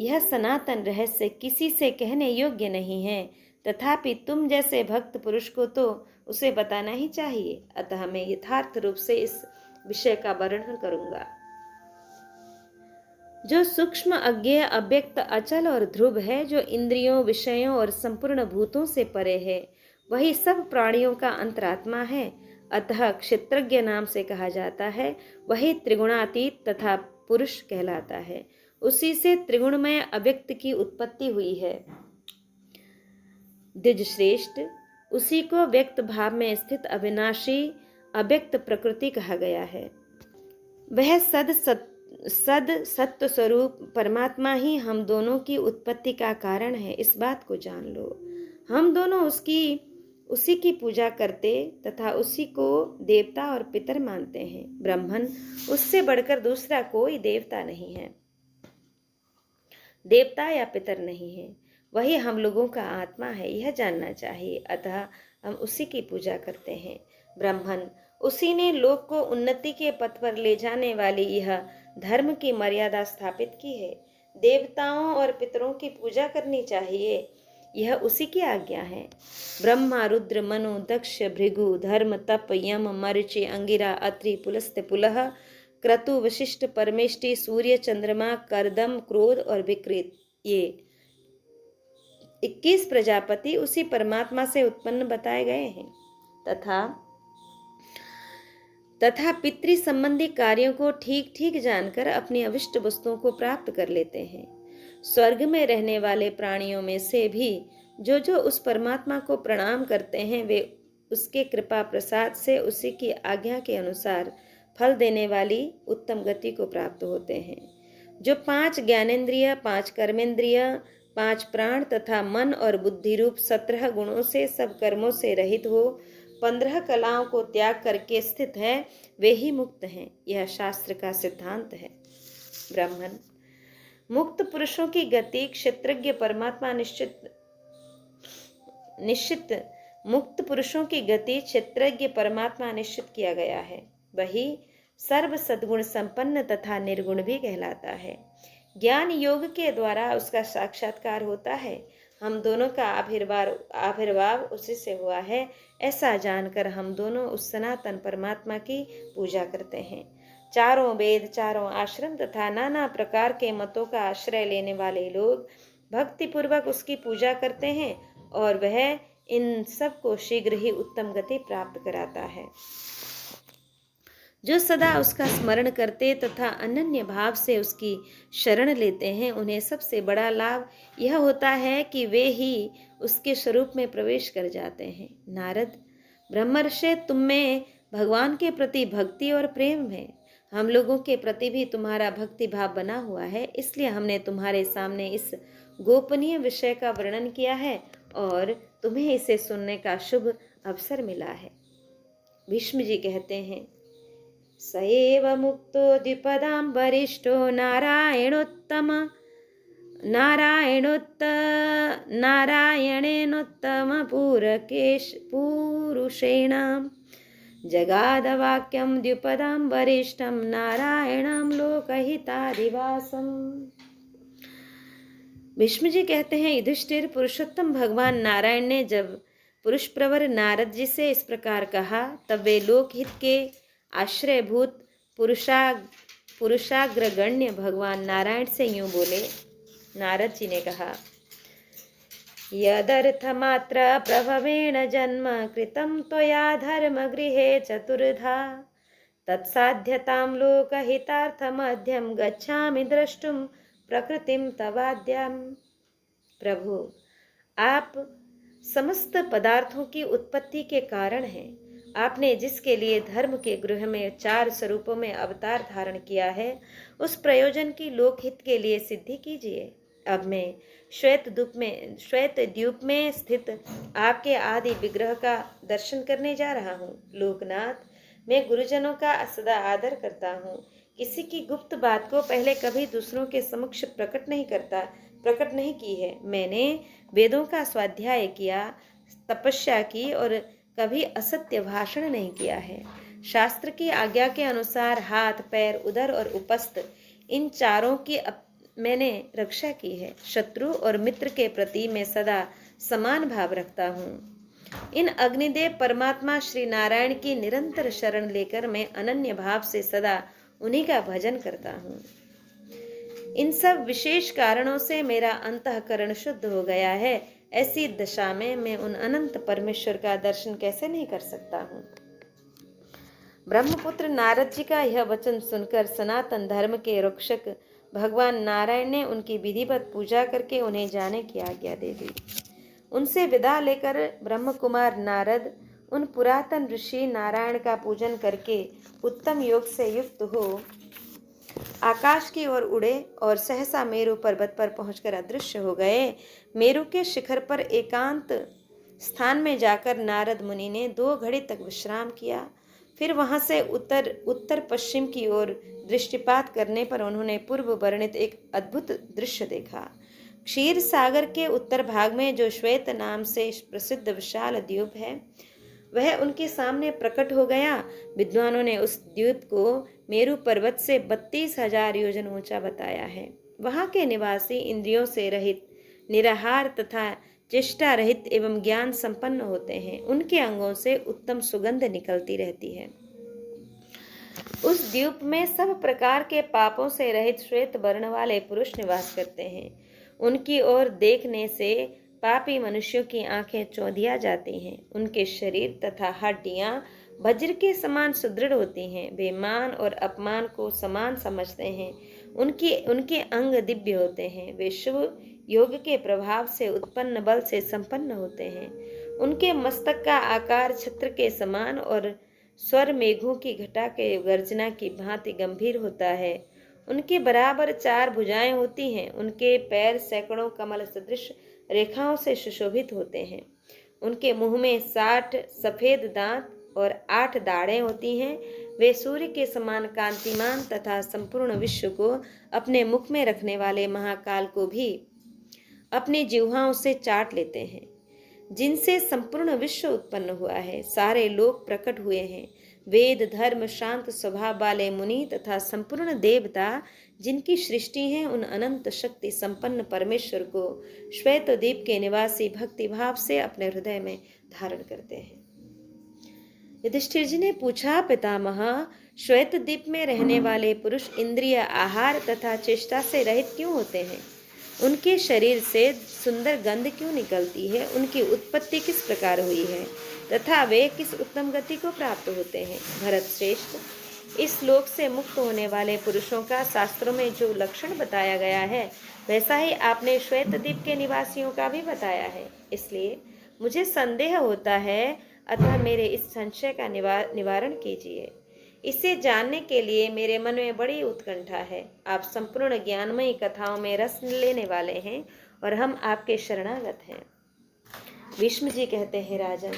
यह सनातन रहस्य किसी से कहने योग्य नहीं है, तथापि तुम जैसे भक्त पुरुष को तो उसे बताना ही चाहिए। अतः मैं यथार्थ रूप से इस विषय का वर्णन करूंगा। जो सूक्ष्म, अज्ञेय, अव्यक्त, अचल और ध्रुव है, जो इंद्रियों, विषयों और संपूर्ण भूतों से परे है, वही सब प्राणियों का अंतरात्मा है। अतः क्षेत्रज्ञ नाम से कहा जाता है। वही त्रिगुणातीत तथा पुरुष कहलाता है। उसी से त्रिगुणमय अव्यक्त की उत्पत्ति हुई है। द्विज श्रेष्ठ, उसी को व्यक्त भाव में स्थित अविनाशी अव्यक्त प्रकृति कहा गया है। वह सद सत्य स्वरूप परमात्मा ही हम दोनों की उत्पत्ति का कारण है। इस बात को जान लो। हम दोनों उसी की पूजा करते तथा उसी को देवता और पितर मानते हैं। ब्रह्मन, उससे बढ़कर दूसरा कोई देवता नहीं है, देवता या पितर नहीं है। वही हम लोगों का आत्मा है, यह जानना चाहिए। अतः हम उसी की पूजा करते हैं। ब्रह्मन, उसी ने लोक को उन्नति के पथ पर ले जाने वाली यह धर्म की मर्यादा स्थापित की है। देवताओं और पितरों की पूजा करनी चाहिए, यह उसी की आज्ञा है। ब्रह्मा, रुद्र, मनु, दक्ष, भृगु, धर्म, तप, यम, मरीचि, अंगिरा, अत्रि, पुलस्त्य, पुलह, क्रतु, वशिष्ठ, परमेष्टि, सूर्य, चंद्रमा, करदम, क्रोध और विकृत, ये 21 प्रजापति उसी परमात्मा से उत्पन्न बताए गए हैं। तथा पितृ संबंधी कार्यों को ठीक ठीक जानकर अपनी अविष्ट वस्तुओं को प्राप्त कर लेते हैं। स्वर्ग में रहने वाले प्राणियों में से भी जो उस परमात्मा को प्रणाम करते हैं, वे उसके कृपा प्रसाद से उसी की आज्ञा के अनुसार फल देने वाली उत्तम गति को प्राप्त होते हैं। जो 5 ज्ञानेंद्रिय, 5 कर्मेंद्रिय, 5 प्राण तथा मन और बुद्धि रूप 17 गुणों से सब कर्मों से रहित हो 15 कलाओं को त्याग करके स्थित है, वे ही मुक्त हैं। यह शास्त्र का सिद्धांत है। ब्राह्मण, मुक्त पुरुषों की गति क्षेत्रज्ञ परमात्मा निश्चित मुक्त पुरुषों की गति क्षेत्रज्ञ परमात्मा निश्चित किया गया है। वही सर्व सद्गुण संपन्न तथा निर्गुण भी कहलाता है। ज्ञान योग के द्वारा उसका साक्षात्कार होता है। हम दोनों का आविर्भाव उसी से हुआ है, ऐसा जानकर हम दोनों उस सनातन परमात्मा की पूजा करते हैं। चारों वेद, चारों आश्रम तथा नाना प्रकार के मतों का आश्रय लेने वाले लोग भक्ति पूर्वक उसकी पूजा करते हैं और वह इन सब को शीघ्र ही उत्तम गति प्राप्त कराता है। जो सदा उसका स्मरण करते तथा अनन्य भाव से उसकी शरण लेते हैं, उन्हें सबसे बड़ा लाभ यह होता है कि वे ही उसके स्वरूप में प्रवेश कर जाते हैं। नारद, ब्रह्मर्षि, तुम में भगवान के प्रति भक्ति और प्रेम है। हम लोगों के प्रति भी तुम्हारा भक्ति भाव बना हुआ है, इसलिए हमने तुम्हारे सामने इस गोपनीय विषय का वर्णन किया है और तुम्हें इसे सुनने का शुभ अवसर मिला है। भीष्म जी कहते हैं, स एव मुक्तो द्विपदां वरिष्ठो नारायणेनोत्तम पुरुषेण जगादवाक्यं द्विपदां वरिष्ठं नारायणं लोकहिताधिवासम्। भीष्म जी कहते हैं, युधिष्ठिर, पुरुषोत्तम भगवान नारायण ने जब पुरुष प्रवर नारद जी से इस प्रकार कहा, तब वे लोकहित के आश्रयभूत पुरुषाग्रगण्य भगवान नारायण से यूं बोले। नारद जी ने कहा, यदर्थमात्र प्रभवेण जन्म कृतं त्वया धर्म गृहे चतुर्धा तत्साध्यतां लोकहितार्थमध्यं गच्छामि द्रष्टुं प्रकृतिं तवाद्यां। प्रभु, आप समस्त पदार्थों की उत्पत्ति के कारण हैं। आपने जिसके लिए धर्म के गृह में 4 स्वरूपों में अवतार धारण किया है, उस प्रयोजन की लोकहित के लिए सिद्धि कीजिए। अब मैं श्वेत द्वीप में स्थित आपके आदि विग्रह का दर्शन करने जा रहा हूँ। लोकनाथ, मैं गुरुजनों का सदा आदर करता हूँ। किसी की गुप्त बात को पहले कभी दूसरों के समक्ष प्रकट नहीं की है। मैंने वेदों का स्वाध्याय किया, तपस्या की और कभी असत्य भाषण नहीं किया है। शास्त्र की आज्ञा के अनुसार हाथ, पैर, उदर और उपस्थ इन चारों की मैंने रक्षा की है। शत्रु और मित्र के प्रति मैं सदा समान भाव रखता हूँ। इन अग्निदेव परमात्मा श्री नारायण की निरंतर शरण लेकर मैं अनन्य भाव से सदा उन्हीं का भजन करता हूँ। इन सब विशेष कारणों से मेरा अंतःकरण शुद्ध हो गया है। ऐसी दशा में मैं उन अनंत परमेश्वर का दर्शन कैसे नहीं कर सकता हूँ। ब्रह्मपुत्र नारद जी का यह वचन सुनकर सनातन धर्म के रक्षक भगवान नारायण ने उनकी विधिवत पूजा करके उन्हें जाने की आज्ञा दे दी। उनसे विदा लेकर ब्रह्म कुमार नारद उन पुरातन ऋषि नारायण का पूजन करके उत्तम योग से युक्त हो आकाश की ओर उड़े और सहसा मेरु पर्वत पर पहुंचकर अदृश्य हो गए। मेरु के शिखर पर एकांत स्थान में जाकर नारद मुनि ने 2 घड़ी तक विश्राम किया। फिर वहां से उत्तर पश्चिम की ओर दृष्टिपात करने पर उन्होंने पूर्व वर्णित एक अद्भुत दृश्य देखा। क्षीर सागर के उत्तर भाग में जो श्वेत नाम से प्रसिद्ध विशाल द्वीप है, वह उनके सामने प्रकट हो गया। विद्वानों ने उस द्वीप को मेरु पर्वत से 32,000 योजन ऊंचा बताया है। वहां के निवासी इंद्रियों से रहित, निराहार तथा चेष्टा रहित एवं ज्ञान संपन्न होते हैं। उनके अंगों से उत्तम सुगंध निकलती रहती है। उस द्वीप में सब प्रकार के पापों से रहित श्वेत वर्ण वाले पुरुष निवास करते हैं। उनकी ओर देखने से पापी मनुष्यों की आंखें चौंधिया जाती हैं। उनके शरीर तथा हड्डियां वज्र के समान सुदृढ़ होती हैं। वे मान और अपमान को समान समझते हैं। उनके अंग दिव्य होते हैं। वे शुभ योग के प्रभाव से उत्पन्न बल से संपन्न होते हैं। उनके मस्तक का आकार छत्र के समान और स्वर मेघों की घटा के गर्जना की भांति गंभीर होता है। उनके बराबर 4 भुजाएं होती हैं। उनके पैर सैकड़ों कमल सदृश रेखाओं से सुशोभित होते हैं। उनके मुंह में 60 सफेद दांत और 8 दाढ़ें होती हैं। वे सूर्य के समान कांतिमान तथा संपूर्ण विश्व को अपने मुख में रखने वाले महाकाल को भी अपनी जिह्वाओं से चाट लेते हैं। जिनसे संपूर्ण विश्व उत्पन्न हुआ है, सारे लोग प्रकट हुए हैं। वेद, धर्म, शांत स्वभाव वाले मुनि तथा संपूर्ण देवता जिनकी सृष्टि है, उन अनंत शक्ति संपन्न परमेश्वर को श्वेत द्वीप के निवासी भक्ति भाव से अपने हृदय में धारण करते हैं। युधिष्ठिर जी ने पूछा, पितामह, श्वेत द्वीप में रहने वाले पुरुष इंद्रिय, आहार तथा चेष्टा से रहित क्यों होते हैं? उनके शरीर से सुंदर गंध क्यों निकलती है? उनकी उत्पत्ति किस प्रकार हुई है तथा वे किस उत्तम गति को प्राप्त होते हैं? भरत श्रेष्ठ, इस लोक से मुक्त होने वाले पुरुषों का शास्त्रों में जो लक्षण बताया गया है, वैसा ही आपने श्वेत द्वीप के निवासियों का भी बताया है। इसलिए मुझे संदेह होता है, अतः मेरे इस संशय का निवारण कीजिए। इसे जानने के लिए मेरे मन में बड़ी उत्कंठा है। आप संपूर्ण ज्ञानमयी कथाओं में रस लेने वाले हैं और हम आपके शरणागत हैं। भीष्म जी कहते हैं, राजन,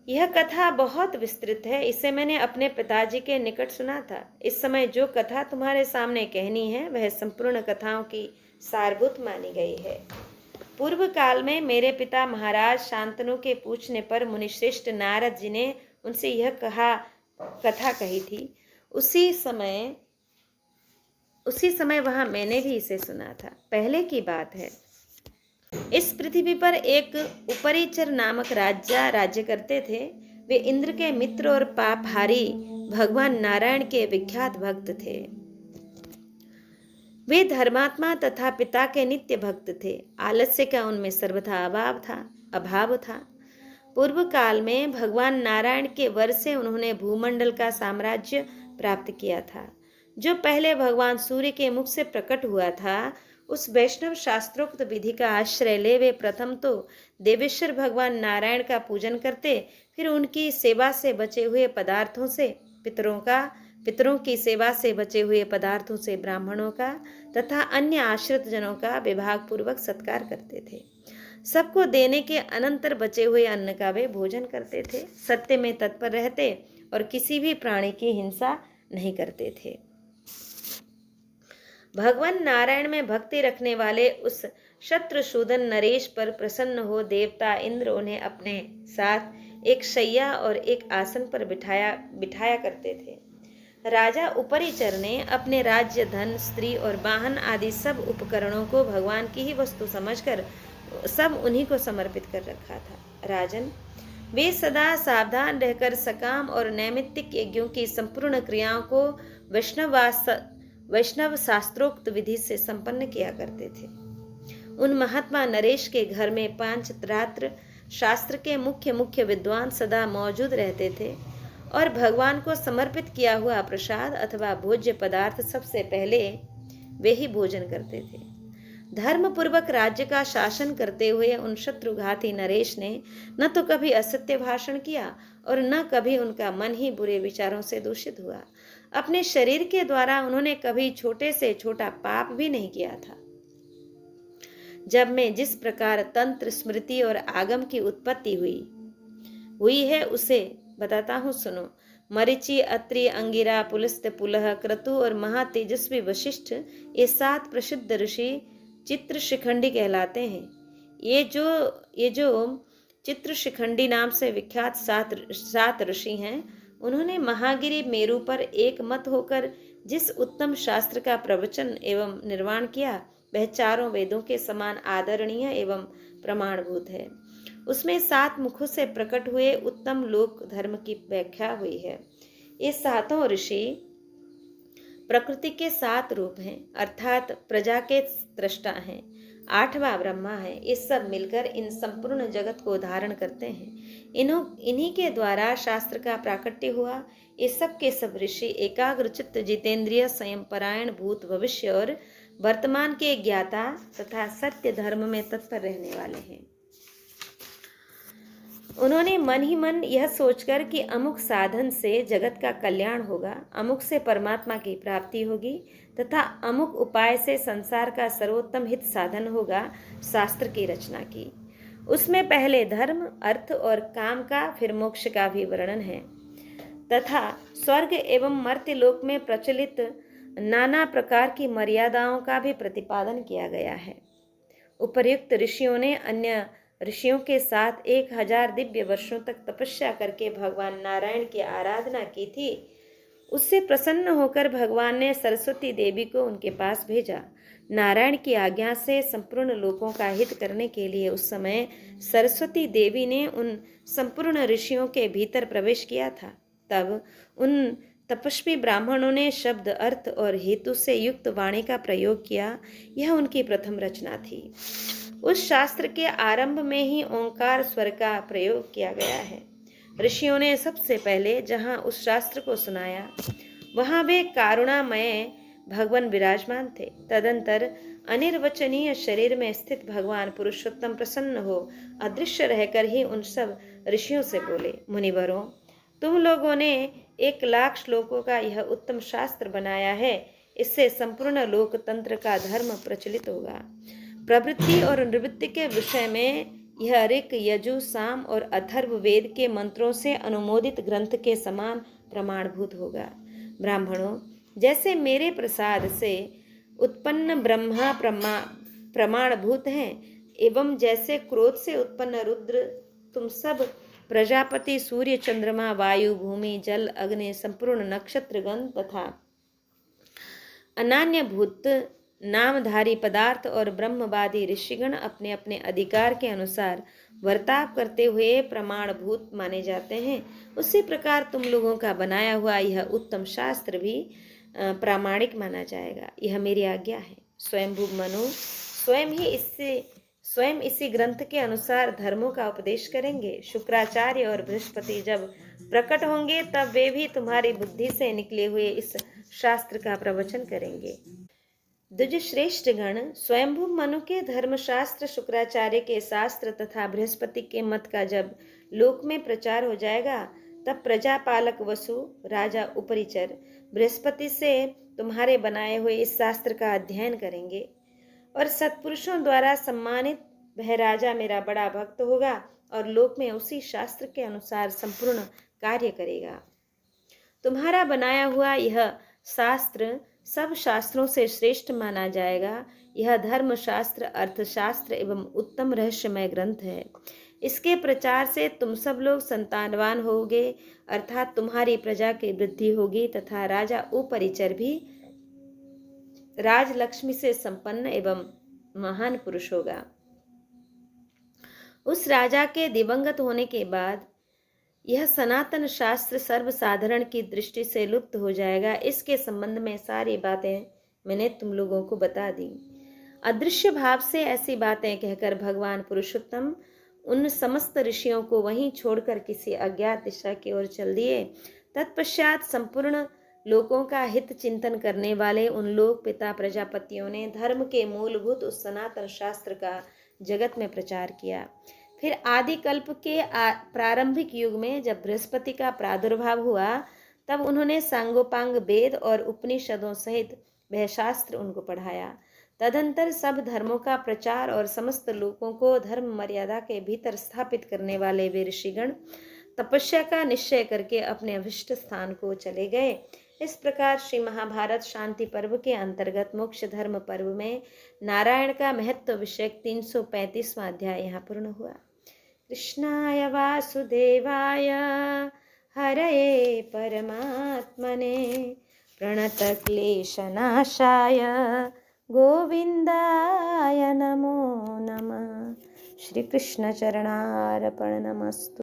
यह कथा बहुत विस्तृत है। इसे मैंने अपने पिताजी के निकट सुना था। इस समय जो कथा तुम्हारे सामने कहनी है, वह संपूर्ण कथाओं की सारभूत मानी गई है। पूर्व काल में मेरे पिता महाराज शांतनु के पूछने पर मुनिश्रेष्ठ नारद जी ने उनसे यह कथा कही थी। उसी समय वहां मैंने भी इसे सुना था। पहले की बात है। इस पृथ्वी पर एक उपरिचर नामक राजा राज्य करते थे। वे इंद्र के मित्र और पापहारी भगवान नारायण के विख्यात भक्त थे। वे धर्मात्मा तथा पिता के नित्य भक्त थे। आलस्य का उनमें सर्वथा अभाव था। पूर्व काल में भगवान नारायण के वर से उन्होंने भूमंडल का साम्राज्य प्राप्त किया था, जो पहले भगवान सूर्य के मुख से प्रकट हुआ था। उस वैष्णव शास्त्रोक्त विधि का आश्रय ले वे प्रथम तो देवेश्वर भगवान नारायण का पूजन करते, फिर उनकी सेवा से बचे हुए पदार्थों से पितरों की सेवा से बचे हुए पदार्थों से ब्राह्मणों का तथा अन्य आश्रित जनों का विभाग पूर्वक सत्कार करते थे। सबको देने के अनंतर बचे हुए अन्न का वे भोजन करते थे। सत्य में तत्पर रहते और किसी भी प्राणी की हिंसा नहीं करते थे। भगवान नारायण में भक्ति रखने वाले उस शत्रुसूदन नरेश पर प्रसन्न हो देवता इंद्र उन्हें अपने साथ एक शैया और एक आसन पर बिठाया करते थे। राजा उपरिचर ने अपने राज्य, धन, स्त्री और वाहन आदि सब उपकरणों को भगवान की ही वस्तु समझकर सब उन्हीं को समर्पित कर रखा था। राजन, वे सदा सावधान रहकर सकाम और नैमित्तिक यज्ञों की संपूर्ण क्रियाओं को वैष्णव शास्त्रोक्त विधि से संपन्न किया करते थे। उन महात्मा नरेश के घर में पांचरात्र शास्त्र के मुख्य विद्वान सदा मौजूद रहते थे और भगवान को समर्पित किया हुआ प्रसाद अथवा भोज्य पदार्थ सबसे पहले वे ही भोजन करते थे। धर्म पूर्वक राज्य का शासन करते हुए उन शत्रुघाती नरेश ने न तो कभी असत्य भाषण किया और न कभी उनका मन ही बुरे विचारों से दूषित हुआ। अपने शरीर के द्वारा उन्होंने कभी छोटे से छोटा पाप भी नहीं किया था। जब में जिस प्रकार तंत्र, स्मृति और आगम की उत्पत्ति हुई है उसे बताता हूँ, सुनो। मरीचि, अत्रि, अंगिरा, पुलस्त्य, पुलह, क्रतु और महातेजस्वी वशिष्ठ ये 7 प्रसिद्ध ऋषि चित्र शिखंडी कहलाते हैं। ये जो चित्र शिखंडी नाम से विख्यात 7 ऋषि हैं, उन्होंने महागिरी मेरु पर एक मत होकर जिस उत्तम शास्त्र का प्रवचन एवं निर्माण किया वह 4 वेदों के समान आदरणीय एवं प्रमाणभूत है। उसमें 7 मुखों से प्रकट हुए उत्तम लोक धर्म की व्याख्या हुई है। ये 7 ऋषि प्रकृति के 7 रूप हैं, अर्थात प्रजा के दृष्टा हैं। 8वां ब्रह्मा है। ये सब मिलकर इन संपूर्ण जगत को धारण करते हैं। इन्हीं के द्वारा शास्त्र का प्राकट्य हुआ। ये सब के सब ऋषि एकाग्र चित्त, जितेंद्रिय, संयम परायण, भूत, भविष्य और वर्तमान के ज्ञाता तथा सत्य धर्म में तत्पर रहने वाले हैं। उन्होंने मन ही मन यह सोचकर कि अमुक साधन से जगत का कल्याण होगा, अमुक से परमात्मा की प्राप्ति होगी तथा अमुक उपाय से संसार का सर्वोत्तम हित साधन होगा, शास्त्र की रचना की। उसमें पहले धर्म, अर्थ और काम का, फिर मोक्ष का भी वर्णन है तथा स्वर्ग एवं मर्त्य लोक में प्रचलित नाना प्रकार की मर्यादाओं का भी प्रतिपादन किया गया है। उपर्युक्त ऋषियों ने अन्य ऋषियों के साथ 1000 दिव्य वर्षों तक तपस्या करके भगवान नारायण की आराधना की थी। उससे प्रसन्न होकर भगवान ने सरस्वती देवी को उनके पास भेजा। नारायण की आज्ञा से संपूर्ण लोकों का हित करने के लिए उस समय सरस्वती देवी ने उन संपूर्ण ऋषियों के भीतर प्रवेश किया था। तब उन तपस्वी ब्राह्मणों ने शब्द, अर्थ और हेतु से युक्त वाणी का प्रयोग किया। यह उनकी प्रथम रचना थी। उस शास्त्र के आरंभ में ही ओंकार स्वर का प्रयोग किया गया है। ऋषियों ने सबसे पहले जहाँ उस शास्त्र को सुनाया वहाँ वे कारुणामय भगवान विराजमान थे। तदंतर अनिर्वचनीय शरीर में स्थित भगवान पुरुषोत्तम प्रसन्न हो अदृश्य रहकर ही उन सब ऋषियों से बोले, मुनिवरों, तुम लोगों ने 1,00,000 श्लोकों का यह उत्तम शास्त्र बनाया है। इससे संपूर्ण लोकतंत्र का धर्म प्रचलित होगा। प्रवृत्ति और निवृत्ति के विषय में यह ऋक, यजु, साम और अथर्व वेद के मंत्रों से अनुमोदित ग्रंथ के समान प्रमाणभूत होगा। ब्राह्मणों, जैसे मेरे प्रसाद से उत्पन्न ब्रह्मा प्रमाणभूत हैं एवं जैसे क्रोध से उत्पन्न रुद्र, तुम सब प्रजापति, सूर्य, चंद्रमा, वायु, भूमि, जल, अग्नि, संपूर्ण नक्षत्रगण तथा अनान्यभूत नामधारी पदार्थ और ब्रह्मवादी ऋषिगण अपने अपने अधिकार के अनुसार वर्ताव करते हुए प्रमाणभूत माने जाते हैं। उसी प्रकार तुम लोगों का बनाया हुआ यह उत्तम शास्त्र भी प्रामाणिक माना जाएगा। यह मेरी आज्ञा है। स्वयंभू मनु स्वयं इसी ग्रंथ के अनुसार धर्मों का उपदेश करेंगे। शुक्राचार्य और बृहस्पति जब प्रकट होंगे तब वे भी तुम्हारी बुद्धि से निकले हुए इस शास्त्र का प्रवचन करेंगे। द्विजश्रेष्ठ गण, स्वयंभू मनु के धर्मशास्त्र, शुक्राचार्य के शास्त्र तथा बृहस्पति के मत का जब लोक में प्रचार हो जाएगा तब प्रजापालक वसु, राजा उपरिचर बृहस्पति से तुम्हारे बनाए हुए इस शास्त्र का अध्ययन करेंगे और सत्पुरुषों द्वारा सम्मानित वह राजा मेरा बड़ा भक्त होगा और लोक में उसी शास्त्र के अनुसार संपूर्ण कार्य करेगा। तुम्हारा बनाया हुआ यह शास्त्र सब शास्त्रों से श्रेष्ठ माना जाएगा। यह धर्म शास्त्र, अर्थशास्त्र एवं उत्तम रहस्यमय ग्रंथ है। इसके प्रचार से तुम सब लोग संतानवान होगे, अर्थात तुम्हारी प्रजा की वृद्धि होगी तथा राजा उपरिचर भी राजलक्ष्मी से संपन्न एवं महान पुरुष होगा। उस राजा के दिवंगत होने के बाद यह सनातन शास्त्र सर्वसाधारण की दृष्टि से लुप्त हो जाएगा। इसके संबंध में सारी बातें मैंने तुम लोगों को बता दी। अदृश्य भाव से ऐसी बातें कहकर भगवान पुरुषोत्तम उन समस्त ऋषियों को वहीं छोड़कर किसी अज्ञात दिशा की ओर चल दिए। तत्पश्चात संपूर्ण लोगों का हित चिंतन करने वाले उन लोक पिता प्रजापतियों ने धर्म के मूलभूत उस सनातन शास्त्र का जगत में प्रचार किया। फिर आदि कल्प के प्रारंभिक युग में जब बृहस्पति का प्रादुर्भाव हुआ, तब उन्होंने सांगोपांग वेद और उपनिषदों सहित वह शास्त्र उनको पढ़ाया। तदंतर सब धर्मों का प्रचार और समस्त लोगों को धर्म मर्यादा के भीतर स्थापित करने वाले वे ऋषिगण तपस्या का निश्चय करके अपने अभिष्ट स्थान को चले गए। इस प्रकार श्री महाभारत शांति पर्व के अंतर्गत मोक्ष धर्म पर्व में नारायण का महत्व विषयक 335वां अध्याय यहाँ पूर्ण हुआ। कृष्णाय वासुदेवाय हरये परमात्मने प्रणतक्लेशनाशाय गोविन्दाय नमो नमः। श्री कृष्ण चरणार्पणमस्तु।